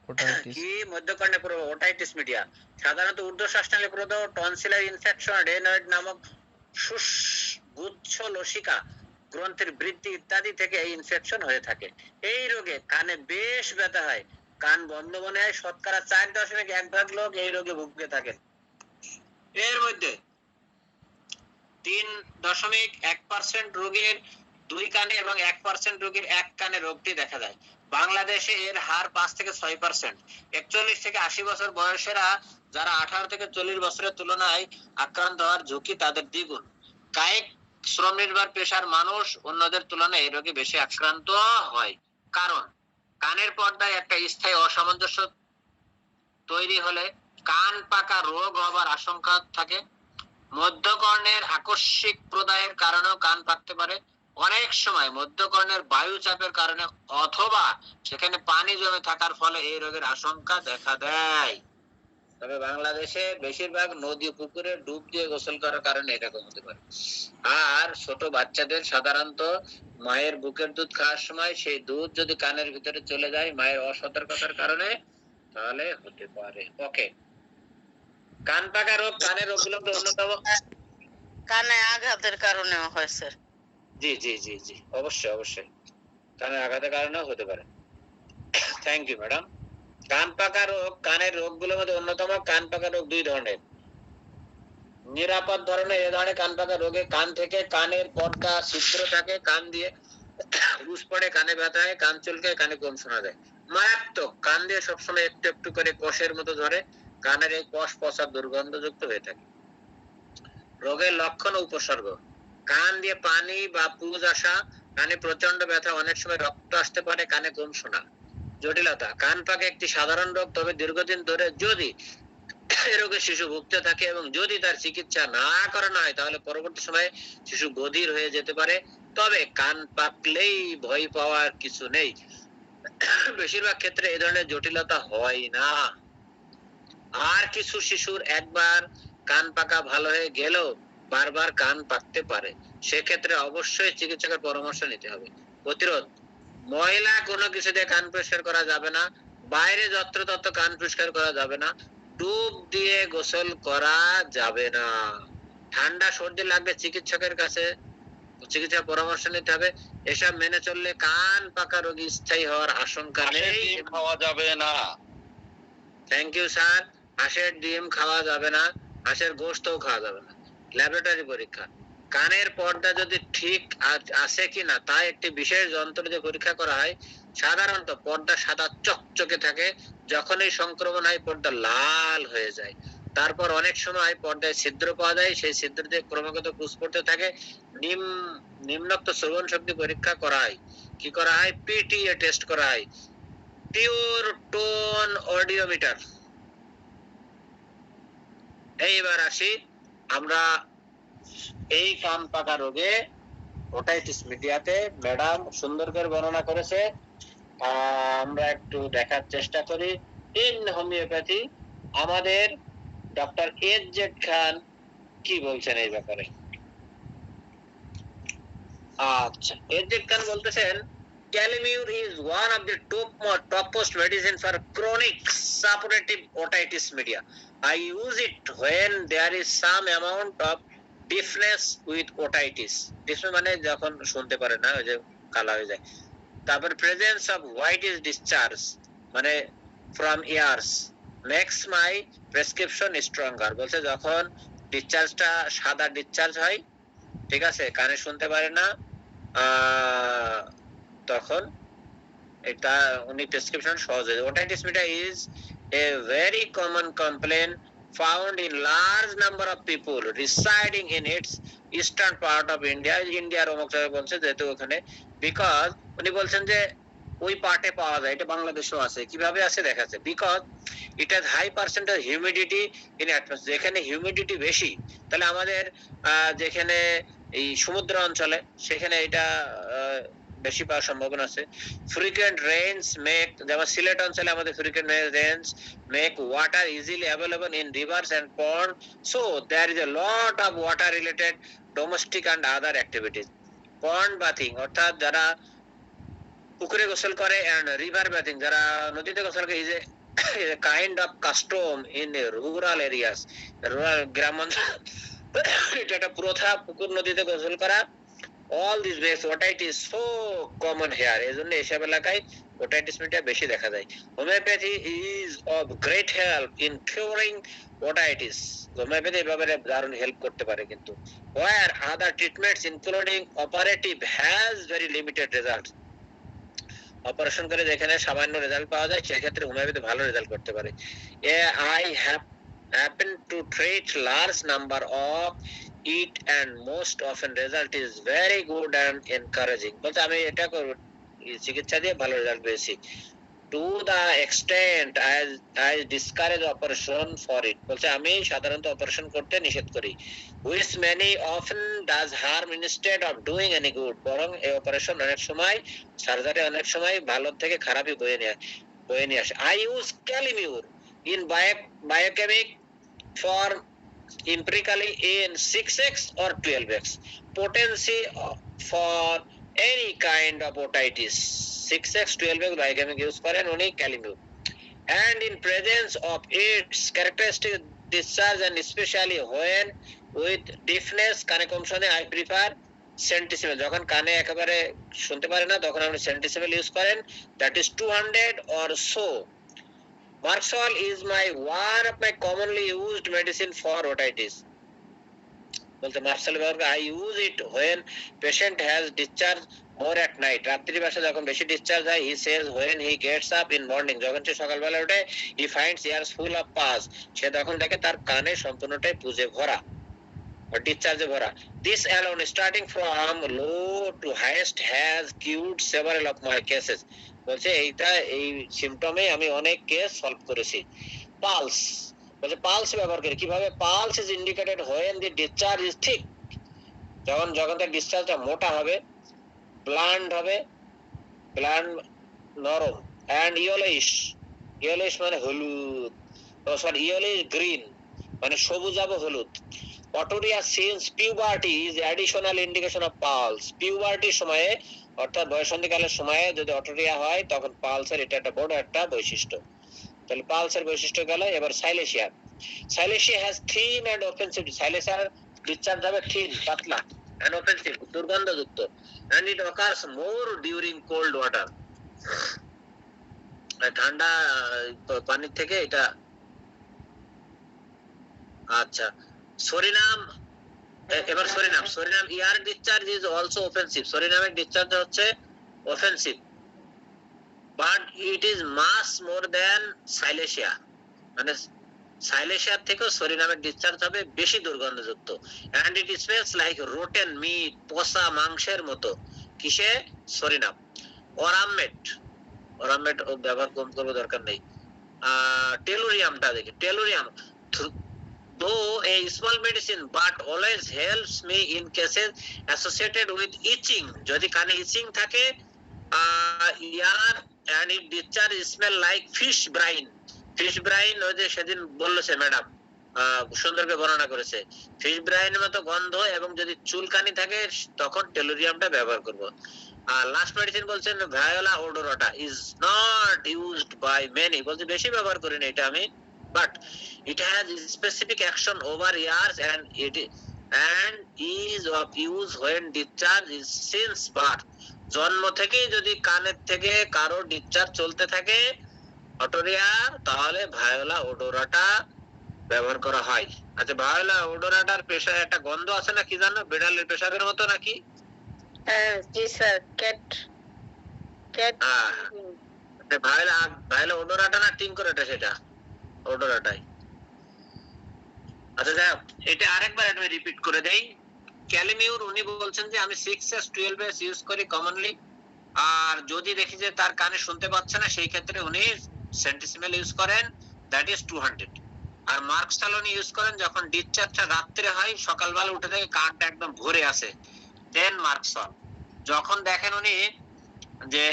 ওটাইটিস কি মধ্যকর্ণে প্রদাহ, ওটাইটিস মিডিয়া সাধারণত ঊর্ধ্বশ্বাসনালী প্রদাহ, টনসিলার ইনফেকশন, রেনয়েড নামক গুচ্ছ লসিকা গ্রন্থের বৃদ্ধি ইত্যাদি থেকে এই ইনফেকশন হয়ে থাকে। এই রোগে কানে বেশ ব্যথা হয়, কান বন্ধ মনে হয়। 4.1% লোক এই রোগে ভুগে থাকেন। এর মধ্যে 3.1% রোগীর 2 কানে এবং 1% রোগীর 1 কানে রোগটি দেখা যায়। বাংলাদেশে এর হার 5 থেকে 6%। 41 থেকে 80 বছর বয়সেরা যারা 18 থেকে 40 বছরের তুলনায় আক্রান্ত হওয়ার ঝুঁকি তাদের দ্বিগুণ। কায়িক শ্রম নির্ভর পেশার মানুষ অন্যদের তুলনায় এই রোগে বেশি আক্রান্ত হয়, কারণ কানের পর্দায় একটা স্থায়ী অসামঞ্জস্য তৈরি হলে কান পাকা রোগ হবার আশঙ্কা থাকে। মধ্যকর্ণের আকস্মিক প্রদাহের কারণেও কান পাকতে পারে। অনেক সময় মধ্যকর্ণের বায়ু চাপের কারণে অথবা সেখানে পানি জমে থাকার ফলে এই রোগের আশঙ্কা দেখা দেয়। তবে বাংলাদেশে বেশিরভাগ নদী পুকুরে ডুব দিয়ে গোসল করার কারণে এরকম হতে পারে। আর ছোট বাচ্চাদের সাধারণত মায়ের বুকের দুধ খাওয়ার সময় সেই দুধ যদি কানের ভিতরে চলে যায় মায়ের অসতর্কতার কারণে, তাহলে হতে পারে। ওকে, কান পাকা রোগ কানের রোগগুলো অন্যতম। কানে আঘাতের কারণেও হয় স্যার। জি জি জি জি, অবশ্যই অবশ্যই কানের আঘাতের কারণেও হতে পারে। Thank you madam. কান পাকা রোগ কানের রোগগুলোর মধ্যে অন্যতম। কান পাকা রোগ 2 ধরনের। নিরাপদ ধরনের এ ধরনের কান পাকা রোগে কান থেকে কানের পর্দা ছিদ্র থাকে, কান দিয়ে রুশ পড়ে, কানে ব্যথা হয়, কান চুলকায়, কানে কম শোনা যায়। মারাত্মক, কান দিয়ে সবসময় একটু একটু করে কষের মতো ধরে, কানের এই কষ পচা দুর্গন্ধযুক্ত হয়ে থাকে। রোগের লক্ষণ ও উপসর্গ: কান দিয়ে পানি বা পুজ আসা, কানে প্রচন্ড ব্যথা, অনেক সময় রক্ত আসতে পারে, কানে কম শোনা। জটিলতা: কান পাকা একটি সাধারণ রোগ, তবে দীর্ঘদিন ধরে যদি এই রোগে শিশু ভুগতে থাকে এবং যদি তার চিকিৎসা না করানো হয় তাহলে পরবর্তী সময়ে শিশু বধির হয়ে যেতে পারে। তবে কান পাকলেই ভয় পাওয়ার কিছু নেই, বেশিরভাগ ক্ষেত্রে এই ধরনের জটিলতা হয় না। আর কিছু শিশুর একবার কান পাকা ভালো হয়ে গেলেও বারবার কান পাকতে পারে, সেক্ষেত্রে অবশ্যই চিকিৎসকের পরামর্শ নিতে হবে। প্রতিরোধ: ময়লা কোনো কিছু দিয়ে কান পরিষ্কার করা যাবে না, বাইরে যত্রতত্র কান পরিষ্কার করা যাবে না, ডুব দিয়ে গোসল করা যাবে না। ঠান্ডা সর্দি লাগলে চিকিৎসকের কাছে চিকিৎসার পরামর্শ নিতে হবে। এসব মেনে চললে কান পাকা রোগী স্থায়ী হওয়ার আশঙ্কা নেই। খাওয়া যাবে না। Thank you sir. হাঁসের ডিম খাওয়া যাবে না, হাঁসের গোশতও খাওয়া যাবে না। ল্যাবরেটরি পরীক্ষা: কানের পর্দা যদি ঠিক আছে কিনা তা একটি বিশেষ যন্ত্র দিয়ে পরীক্ষা করা হয়। সাধারণত পর্দা সাদা চকচকে থাকে, যখনই সংক্রমণ হয় পর্দা লাল হয়ে যায়। তারপর অনেক সময় পর্দায় ছিদ্র পাওয়া যায়, সেই ছিদ্র দিয়ে ক্রমাগত পুষ পড়তে থাকে। নিম্নোক্ত শ্রবণ শক্তি পরীক্ষা করা হয়। কি করা হয়? পিটিএ টেস্ট করা হয়, পিওর টোন অডিওমিটার। এইবার আসি আমরা এই কান পাকা রোগে ওটাইটিস মিডিয়াতে ম্যাডাম সুন্দর করে বর্ণনা করেছে। আমরা একটু দেখার চেষ্টা করি। ইন হোমিওপ্যাথি আমাদের ডক্টর এজেড খান কি বলছেন এই ব্যাপারে। আচ্ছা, এজেড খান বলতেছেন Calamure is one of the topmost medicine for chronic suppurative otitis media. I use it when there is some amount of deafness with otitis. Deafness মানে যখন শুনতে পারে না, ওই যে কালা হয়ে যায়। তারপর presence of whitish discharge মানে from ears makes my prescription stronger. বলছে যখন ডিসচার্জটা সাদা ডিসচার্জ হয়, ঠিক আছে, কানে শুনতে পারে না, তখন এটা উনি প্রেসক্রিপশন সহজ হয়ে যায়। Otitis media is a very common complaint found in large number of people residing in its eastern part of India. ইন্ডিয়ার অমুক জায়গায় বলছে যেহেতু ওখানে, বিকজ উনি বলছেন যে ওই পার্টে পাওয়া যায়, এটা বাংলাদেশেও আছে। কিভাবে আছে দেখাচ্ছে, because it has high percentage humidity in atmosphere. যেখানে হিউমিডিটি বেশি, তাহলে আমাদের যেখানে এই সমুদ্র অঞ্চলে সেখানে এটা বেশি পাওয়ার সম্ভাবনা আছে। ফ্রিকুয়েন্ট রেইনস মেক, যেমন সিলেট অঞ্চলে আমাদের frequent rains make water easily available in rivers and pond, so there is a lot of water related domestic and other activities. Pond bathing অর্থাৎ যারা পুকুরে গোসল করে, এন্ড রিভার বাথিং যারা নদীতে গোসল করে, is a kind of custom in rural areas. Rural গ্রাম অঞ্চল এটা একটা প্রথা, পুকুর নদীতে গোসল করা। All these ways otitis so common here, এজন্য এসব এলাকায় otitis media বেশি দেখা যায়। Homeopathy is of great help in curing otitis. Homeopathy এই ব্যাপারে দারুণ হেল্প করতে পারে, কিন্তু where other treatments including operative has very limited results. Operation করে যেখানে সামান্য রেজাল্ট পাওয়া যায়, সেক্ষেত্রে হোমিওপ্যাথি ভালো রেজাল্ট করতে পারে। I have happened to treat large number of it and most often result is very good and encouraging. বলতে আমি এটা চিকিৎসা দিয়ে ভালো রেজাল্ট পেয়েছি। To the extent I discourage operation for it. বলছে আমি সাধারণত অপারেশন করতে নিষেধ করি। Which many often does harm instead of doing any good. বরং এই অপারেশন অনেক সময়, সার্জারি অনেক সময় ভালো থেকে খারাপই বয়ে নিয়ে আসে। I use Calamure in biochemic for empirically in 6x or 12x potency for any kind of otitis. 6x 12x biochemic use করেন উনি Calamure, and in presence of its characteristic discharge and especially when with deafness কানে কম শোনে, I prefer centesimal. যখন কানে একেবারে শুনতে পারে না তখন আপনি centesimal ইউজ করেন, that is 200 or so. Marxol is one of my commonly used medicine for otitis. বলতে Marxol ব্যবহার, I use it when patient has discharge more at night. রাত্রি বেলা যখন বেশি ডিসচার্জ হয়, he says when he gets up in morning, যখন সে সকালবেলা ওঠে, he finds ears full of pus, সে তখন দেখে তার কানে সম্পূর্ণটাই পুজে ভরা, ডিসচার্জে ভরা। This alone starting from low to highest has cured several of my cases. বলছে এইটা এই সিম্পটমে আমি অনেক কেস সলভ করেছি। পালস বলছে পালস ব্যবহার করে কিভাবে, pulse is indicated when the discharge is thick, যখন তার ডিসচার্জটা মোটা হবে, ব্লান্ড হবে, ব্লান্ড নরম, and yellowish মানে হলুদ, yellowish green মানে সবুজাভ হলুদ। Otorrhea since puberty is additional indication of pulse. Puberty সময়ে অর্থাৎ বয়ঃসন্ধিকালের সময়ে যদি অটোরিয়া হয় তখন পালসের এটা একটা বড় একটা বৈশিষ্ট্য। তাহলে পালসের বৈশিষ্ট্য গেল। এবার Silicea has thin and offensive. সাইলেশিয়ার ডিসচার্জ হবে thin, পাতলা, and offensive, দুর্গন্ধযুক্ত, and it occurs more during cold water. ঠান্ডা পানির থেকে এটা। আচ্ছা, সরিনাম এবার Psorinum ear discharge is also offensive. সরিনামের ডিসচার্জ হচ্ছে offensive, but it is much more than Silicea. মানে সাইলেশিয়ার থেকেও সরিনামের ডিসচার্জ হবে বেশি দুর্গন্ধযুক্ত। And it smells like rotten meat, পচা মাংসের মতো। কিসে? সরিনাম। ওরামমেট ব্যবহার কম করবো, দরকার নেই। টেলুরিয়ামটা দেখি, tellurium though a small medicine but always helps me in cases associated with itching. যদি কানে ইচিং থাকে, ear and it discharge smell like fish brine. Fish brine ওই যে সেদিন বলছে ম্যাডাম, সুন্দরকে বর্ণনা করেছে, ফিশ ব্রাইনের মতো গন্ধ, এবং যদি চুলকানি থাকে তখন টেলুরিয়ামটা ব্যবহার করব। আর লাস্ট মেডিসিন বলছেন Viola odorata is not used by many, বলছে বেশি ব্যবহার করি না এটা আমি, but it has specific action over years and is of use when discharge is since birth. জন্ম থেকেই যদি কানের থেকে কারো ডিসচার্জ চলতে থাকে অটোরিয়ার, তাহলে ভায়োলা ওডোরাটা ব্যবহার করা হয়। আচ্ছা, ভায়োলা ওডোরাটার পেশায় একটা গন্ধ আছে না, কি জানো? বিড়ালের পেশাবের মতো নাকি? জি স্যার, ক্যাট ভায়োলা ওডোরাটা না টিং করে এটা, সেটা ওডোরাটাই। আচ্ছা যাই হোক, এটা আরেকবার আমি রিপিট করে দেই। ক্যালিমিউর উনি বলছেন যে আমি 6s 12s ইউজ করি কমনলি, আর যদি দেখি যে তার কানে শুনতে পাচ্ছে না সেই ক্ষেত্রে উনি সেন্টিসিমেল ইউজ করেন, দ্যাট ইজ 200। আর মার্কস্টালন ইউজ করেন যখন ডিসচার্জটা রাত্রে হয়, সকালবেলা উঠে থেকে কানটা একদম ভরে আসে, দেন মার্কসল। যখন দেখেন উনি যে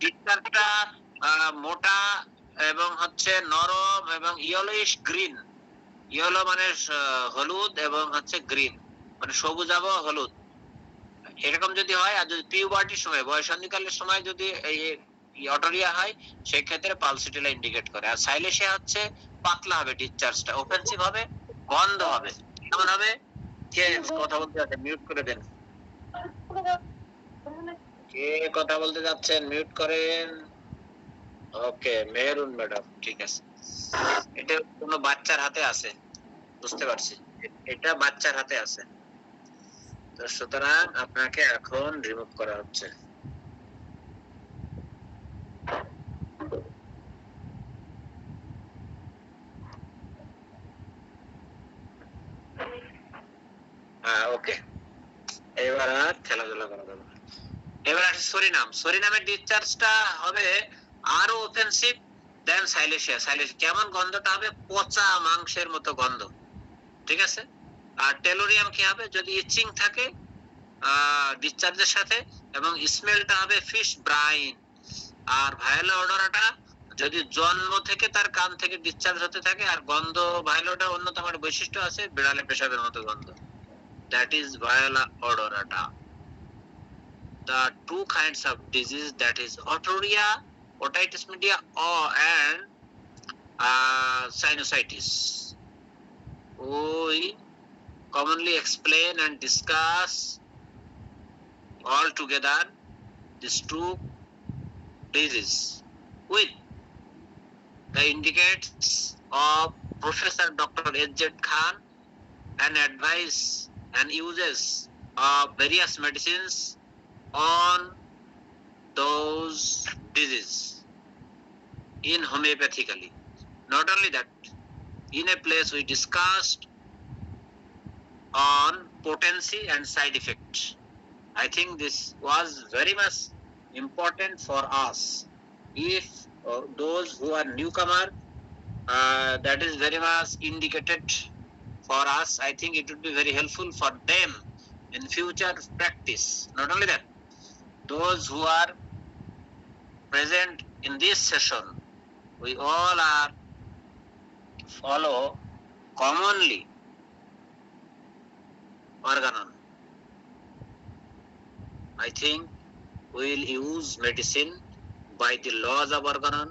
ডিসচার্জটা মোটা এবং হচ্ছে নরম এবং ইয়েলোইশ গ্রিন, ইয়েলো মানে হলুদ এবং হচ্ছে গ্রিন মানে সবুজ এবং হলুদ, এরকম যদি হয়, আর যদি পিউবার্টির সময় বয়সন্ধিকালের সময় যদি এই অটোরিয়া হয় সেই ক্ষেত্রে পালসিটিলা ইন্ডিকেট করে। আর সাইলেশিয়া হচ্ছে পাতলা হবে, ডিসচার্জটা অফেন্সিভ হবে, গন্ধ হবে। কেমন হবে? কে কথা বলতে যাচ্ছেন মিউট করে দেন, কে কথা বলতে যাচ্ছেন মিউট করেন। ওকে, মেহরুন ম্যাডাম, ঠিক আছে। এটা কোনো বাচ্চার হাতে আছে, বুঝতে পারছি, এটা বাচ্চার হাতে আছে, তো সুতরাং আপনাকে এখন রিমুভ করা হচ্ছে। ওকে, এবার আর খেলাধুলা করা যাবে না। এবার আসি সরিনামের ডিসচার্জটা হবে আরো অফেন্সিভ দেন সাইলেশিয়া। কেমন গন্ধটা হবে? পচা মাংসের মতো গন্ধ, ঠিক আছে। আর টেলুরিয়াম কি হবে? যদি ইচিং থাকে ডিসচার্জের সাথে, এবং স্মেলটা হবে ফিশ ব্রাইন। আর ভায়োলা ওডোরাটা যদি জন্ম থেকে তার কান থেকে ডিসচার্জ হতে থাকে, আর গন্ধ ভায়োলাটা অন্যতম একটা বৈশিষ্ট্য আছে, বিড়ালে পেশাবের মতো গন্ধ, that is viola odorata. The two kinds of disease, that is otorrhea, otitis media, and sinusitis, we commonly explain and discuss all together these two diseases with the indicates of Professor Dr. H.Z. Khan and advice and uses of various medicines on those diseases in homeopathically. Not only that, in a place we discussed on potency and side effect. I think this was very much important for us. If those who are newcomer, that is very much indicated for us. I think it would be very helpful for them in future practice. Not only that, those who are present in this session, we all are follow commonly organon. I think we will use medicine by the laws of organon,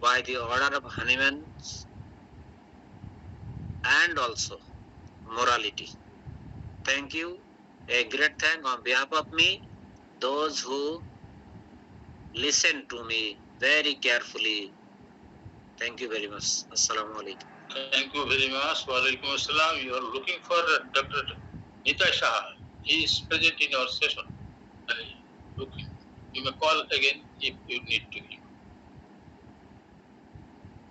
by the order of Hahnemann, and also morality. Thank you. A great thank on behalf of me, those who listen to me very carefully. Thank you very much. Assalamu alaikum. Thank you very much. Walaikum assalam. You are looking for Dr. Nita Shah. He is present in our session. Okay. You may call again if you need to.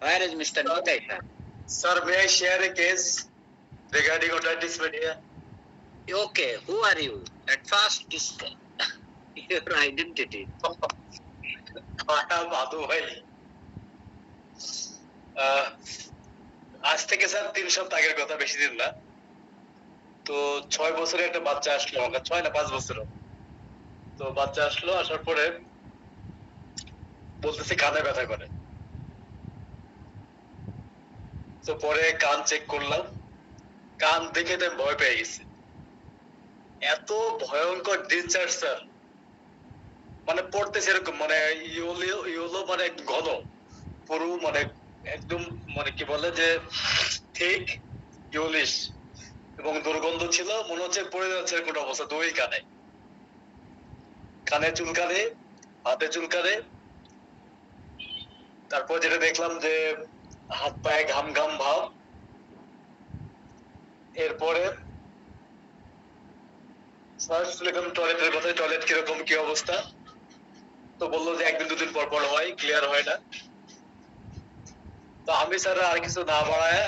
Where is Mr. Nitaisha? Sir, may I share a case regarding otitis media? Okay, who are you? At first, discuss your identity. মাধু ভাই, আজ থেকে sir 3 সপ্তাহ আগের কথা, বেশি দিন না। তো 6 বছরের একটা বাচ্চা আসলো আমার কাছে, 6 না 5 বছর। তো বাচ্চা আসলো, আসার পরে বলতেছে কানে ব্যথা করে। তো পরে কান চেক করলাম, কান দেখে তো ভয় পেয়ে গেছি। এত ভয়ঙ্কর ডেঞ্জার স্যার, মানে পড়তেছে এরকম, মানে ইয়েলো মানে ঘন পুরো, মানে একদম মানে কি বলে যে ঠিক ইউলিশ, এবং দুর্গন্ধ ছিল, মনে হচ্ছে পড়ে যাচ্ছে এরকম অবস্থা। দুই কানে, কানে চুলকানে, হাতে চুলকানে। তারপর যেটা দেখলাম যে হাত পায়ে ঘাম ঘাম ভাব। এরপরে সার্চ করলাম টয়লেটের কথা, টয়লেট কিরকম কি অবস্থা। তো বললো যে 1 দিন 2 দিন পর পর হয়, ক্লিয়ার হয় না। তো আমি স্যার আর কিছু না বাড়ায়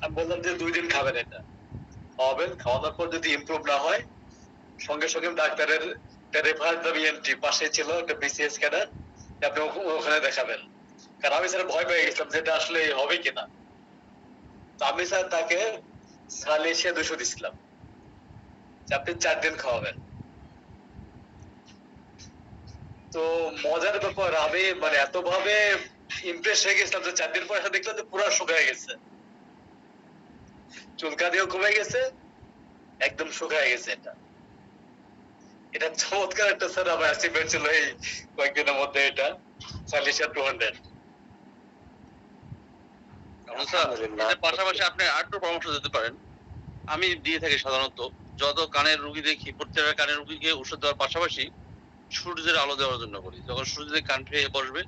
আমি বললাম যে 2 দিন খাবেন, এটা খাওয়াবেন, খাওয়ানোর পর যদি ইমপ্রুভ না হয় সঙ্গে সঙ্গে ডাক্তারের রেফার ইএনটি পাশে ছিল একটা বিসিএস ক্যাডার, আপনি ওখানে দেখাবেন। কারণ আমি স্যার ভয় পেয়ে গেছিলাম যেটা আসলে হবে কিনা। তো আমি স্যার তাকে সালিশে 200 দিছিলাম, আপনি 4 দিন খাওয়াবেন। তো মজার ব্যাপার, আমি মানে এত ভাবে ইমপ্রেস হয়ে গেছিলাম যে 4 দিন পর এসে দেখলাম যে পুরো শুকায় গেছে, চুলকানিও কমে গেছে, একদম শুকায় গেছে। এটা চমৎকার একটা স্যার আমার অ্যাচিভমেন্ট ছিল এই কয়েকদিনের মধ্যে। এটা সালিশা 200। এর পাশাপাশি আপনি আরেকটু পরামর্শ দিতে পারেন। আমি দিয়ে থাকি সাধারণত যত কানের রোগী দেখি, প্রত্যেকটা কানের রোগীকে ওষুধ দেওয়ার পাশাপাশি সূর্যের আলো দেওয়ার জন্য বলি। যখন সূর্যের কান ফেয়ে বসবে,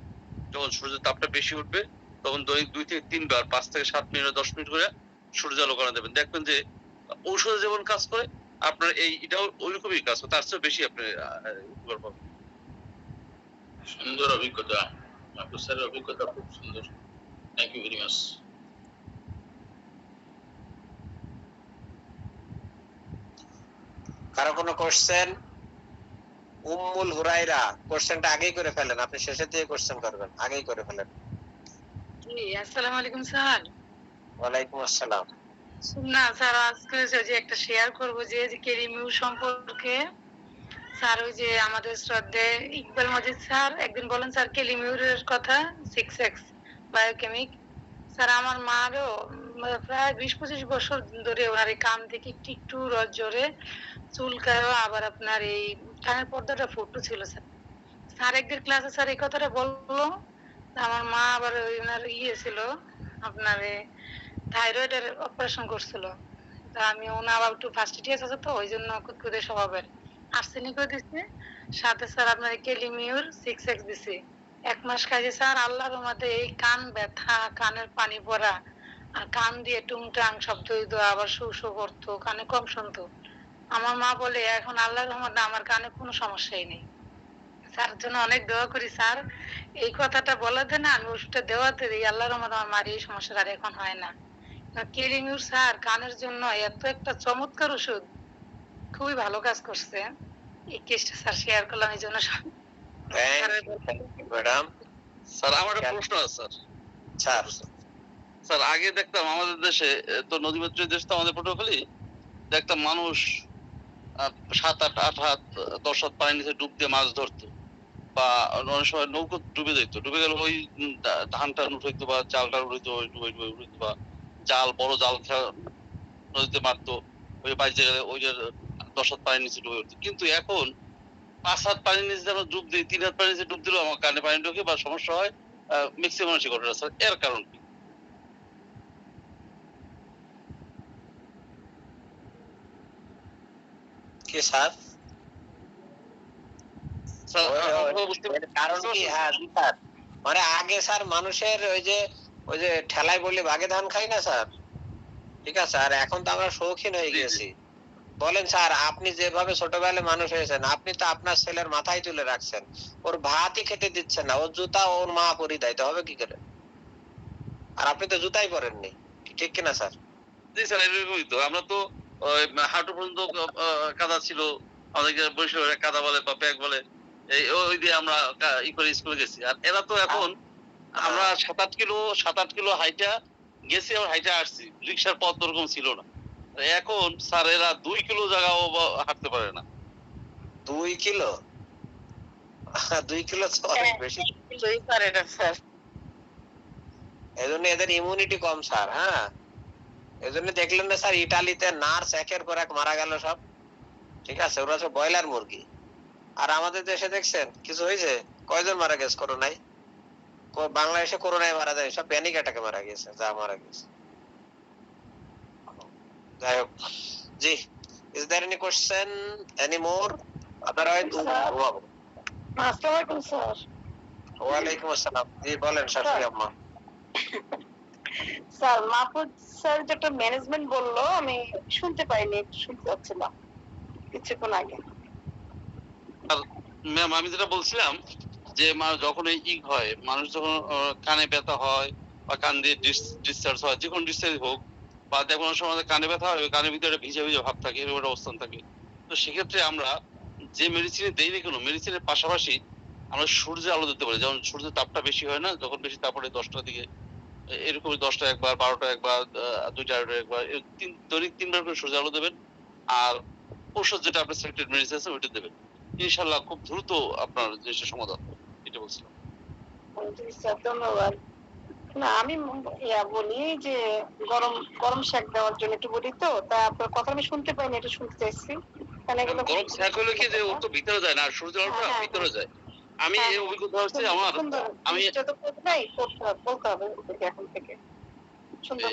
যখন সূর্যের তাপটা বেশি উঠবে, তখন দৈনিক 2 থেকে 3 বার 5 থেকে 7 মিনিট 10 মিনিট করে সূর্য আলো করা দেবেন। দেখবেন যে ঔষধে যেমন কাজ করে, আপনার এটাও ওইরকমই কাজ করে, তার চেয়ে বেশি আপনি উপকার পাবেন। সুন্দর অভিজ্ঞতা, আপনার স্যারের অভিজ্ঞতা খুব সুন্দর। Thank you very much. কারো কোনো কোশ্চেন? উম্মুল হুরাইরা, কোশ্চেনটা আগেই করে ফেলেন, আপনি শেষের দিকে কোশ্চেন করবেন, আগেই করে ফেলেন। জি, আসসালামু আলাইকুম স্যার। ওয়ালাইকুম আসসালাম। না স্যার, আজকে যে একটা শেয়ার করব যে কেরিমিউ সম্পর্কে। স্যার ওই যে আমাদের শ্রদ্ধে ইকবাল মজিদ স্যার একদিন বলেন স্যার কেলিমিউরের কথা, 6x বায়োকেমিক। স্যার আমার মারও প্রায় 20-25 বছর ধরে ওনার এই কান থেকে একটু একটু রস জ্বরে, চুলকায়ও, আবার আপনার এই কানের পর্দাটা ফুটো ছিল স্যার। স্যার একদিন ক্লাসে স্যার এই কথাটা বললো, আমার মা আবার ওনার ছিল আপনার থাইরয়েডের অপারেশন করছিল। তা আমি ওনা আবার একটু ফাস্টিটিয়াস আছে, তো ওই জন্য কুদকুদে স্বভাবের আর্সেনিকও দিচ্ছে, সাথে স্যার আপনার কেলিমিউর 6x দিছে। 1 মাস খাইছে স্যার, আল্লাহর রহমতে এই কান ব্যথা, কানের পানি পড়া, আর কান দিয়ে টুংটাং শব্দ হইতো, আবার শু শু করতো, কানে কম শুনতো। আমার মা বলে এখন আল্লাহর রহমতে আমার কানে কোনো সমস্যাই নেই। স্যার জন্য অনেক দোয়া করি স্যার, এই কথাটা বলাতে না আমি ওষুধটা দেওয়াতে দিই, আল্লাহর রহমতে আমার মার এই সমস্যাটা আর এখন হয় না। কেলিমিউর স্যার কানের জন্য এত একটা চমৎকার ওষুধ, খুবই ভালো কাজ করছে। এই কেসটা স্যার শেয়ার করলাম এই জন্য। ম্যাডাম স্যার আমার একটা প্রশ্ন আছে স্যার। স্যার স্যার আগে দেখতাম আমাদের দেশে, তো নদীমাতৃক দেশ তো আমাদের পটুয়াখালী, দেখতাম মানুষ 7-8 হাত 10 হাত পানির নিচে ডুব দিয়ে মাছ ধরতো, বা অনেক সময় নৌকো ডুবে যেত, ডুবে গেলে ওই ধানটা উঠাইতো বা চালটা উঠাইতো, উঠাইতো, বা জাল, বড় জাল নদীতে মারতো, ওই বাইচে গেলে ওই 10 হাত পানির নিচে ডুবে উঠতো। কিন্তু এখন 5 হাত পানির নিচে আমরা ডুব দিই, 3 হাত পানির নিচে ডুব দিলেও আমার কানে পানি ঢোকে বা সমস্যা হয়, ম্যাক্সিমাম মানুষই ঘটনা। স্যার এর কারণ কি? কি স্যার? স্যার কারণ কি? হ্যাঁ স্যার, মানে আগে স্যার মানুষের ওই যে ওই যে ঠেলায় বললে বাগে ধান খাই না স্যার, ঠিক আছে। আর এখন তো আমরা শৌখিন হয়ে গিয়েছি। বলেন স্যার, আপনি যেভাবে ছোটবেলায় মানুষ হয়েছেন, আপনি তো আপনার ছেলের মাথায় তুলে রাখছেন, ওর ভাতই খেতে দিচ্ছেন না, ওর জুতা ওর মা পরিয়ে দেয়, তো হবে কি করে? আর আপনি তো জুতাই পরেননি, ঠিক কিনা স্যার? জি স্যার, এরকমই তো। আমরা তো হাঁটু পর্যন্ত কাদা ছিল, আমাদেরকে বরিশালে কাদা বলে বা প্যাক বলে, ওই দিয়ে আমরা করে স্কুলে গেছি। আর এরা তো এখন আমরা 7-8 কিলো হাইটা গেছি, আর হাইটা আসছি, রিক্সার পথ ওরকম ছিল না। এখন স্যার এরা 2 কিলো জায়গাও হাঁটতে পারে না। 2 কিলো? 2 কিলো তো অনেক বেশি। কিছুই পারে না স্যার। এজন্য এদের ইমিউনিটি কম স্যার। হ্যাঁ, এজন্য দেখলেন না স্যার, ইটালিতে নার্স একের পর এক মারা গেল সব, ঠিক আছে। ওরা সব ব্রয়লার মুরগি। আর আমাদের দেশে দেখছেন কিছু হয়েছে? কয়জন মারা গেছে করোনায়? বাংলাদেশে করোনায় মারা যায় সব প্যানিক অ্যাটাকে মারা গেছে, যা মারা গেছে। যাই হোক, জি, is there any question any more? Otherwise আসসালামু আলাইকুম স্যার। ওয়ালাইকুম আসসালাম। জি বলেন শাশুড়ি আম্মা। স্যার মাহফুজ স্যার যেটা ম্যানেজমেন্ট বললো আমি শুনতে পাইনি, শুনতে পাচ্ছিলাম কিছুক্ষণ আগে। ম্যাম আমি যেটা বলছিলাম যে যখন এই হয়, মানুষ যখন কানে ব্যথা হয় বা কান দিয়ে ডিসচার্জ হয়, যে কোনো ডিসচার্জ হোক, বা কোনো সময় কানে ব্যথা হয়, কানের ভিতরে ভিজে ভিজে ভাব থাকে, এরকম একটা অবস্থান থাকে। তো সেক্ষেত্রে আমরা যে মেডিসিন দেই না কেন, মেডিসিনের পাশাপাশি আমরা সূর্যের আলো দিতে পারি। যেমন সূর্যের তাপটা বেশি হয় না, যখন বেশি তাপ পড়ে 10টার দিকে, এরকম 10টা একবার, 12টা একবার, 2টা একবার, দৈনিক 3বার করে সূর্যের আলো দেবেন। আর ঔষধ যেটা আপনার সিলেক্টেড মেডিসিন আছে ওইটা দেবেন, ইনশাআল্লাহ খুব দ্রুত আপনার জিনিসটা সমাধান হবে। এটা বলছিলাম। স্যার ধন্যবাদ। না আমি বলি যে গরম গরম শাক দেওয়ার জন্য একটু বলি, তো তা আপনার কথা আমি শুনতে পাইনি, এটা শুনতে চাইছি। গরম শাক হলে কি যে ও তো ভিতরে যায় না, আর সূর্যের আলোটা ভিতরে যায়। আমি এই অভিজ্ঞতা হচ্ছে আমার, আমি বলতে হবে এখন থেকে সুন্দর।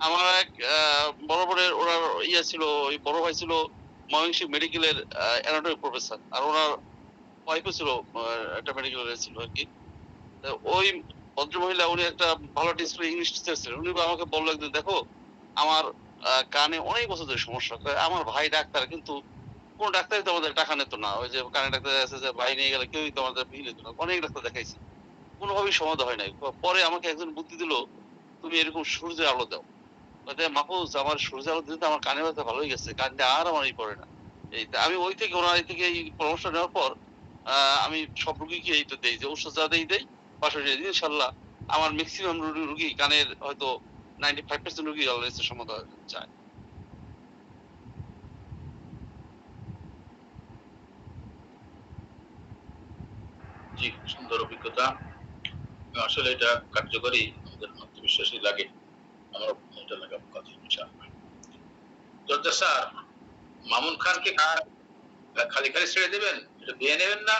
আমার এক বড় বোনের, ওনার ছিল, ওই বড় ভাই ছিল ময়মনসিংহ মেডিকেলের অ্যানাটমি প্রফেসর, আর ওনার ওয়াইফও ছিল একটা মেডিকেলের ছিল আর কি। ওই ভদ্রমহিলা, উনি একটা ভালো টিচার, ইংলিশ টিচার ছিলেন। উনি আমাকে বললো একদিন, দেখো আমার কানে অনেক বছর ধরে সমস্যা, আমার ভাই ডাক্তার, কিন্তু কোন ডাক্তারই তো আমাদের টাকা নিত না। ওই যে কানে ডাক্তার আছে যে ভাই নিয়ে গেলে কেউই তো আমাদের ফি নিত না, অনেক ডাক্তার দেখাইছি, কোনোভাবেই সমাধান হয় নাই। পরে আমাকে একজন বুদ্ধি দিল, তুমি এরকম সূর্যের আলো দাও। মাহফুজ, আমার সূর্যের আলো দিতে আমার কানে ব্যথা ভালো হয়ে গেছে, কানটা আর আমার পড়ে না। আমি ওই থেকে ওনার থেকে এই পরামর্শ নেওয়ার পর আমি সব রুগীকে এইটা দেই, যে ওষুধ যা দেই পাশাপাশি ইনশাল্লাহ আমার ম্যাক্সিমাম রুগী, কানের হয়তো 95% রুগী আল্লাহর ইচ্ছায় সমাধান চায়। জি, সুন্দর অভিজ্ঞতা। আসলে এটা কার্যকরী, আমাদের আত্মবিশ্বাসী লাগে। আমার এটা লাগে কথা। স্যার, মামুন খানকে খালি খালি ছেড়ে দেবেন? এটা বিয়ে নেবেন না?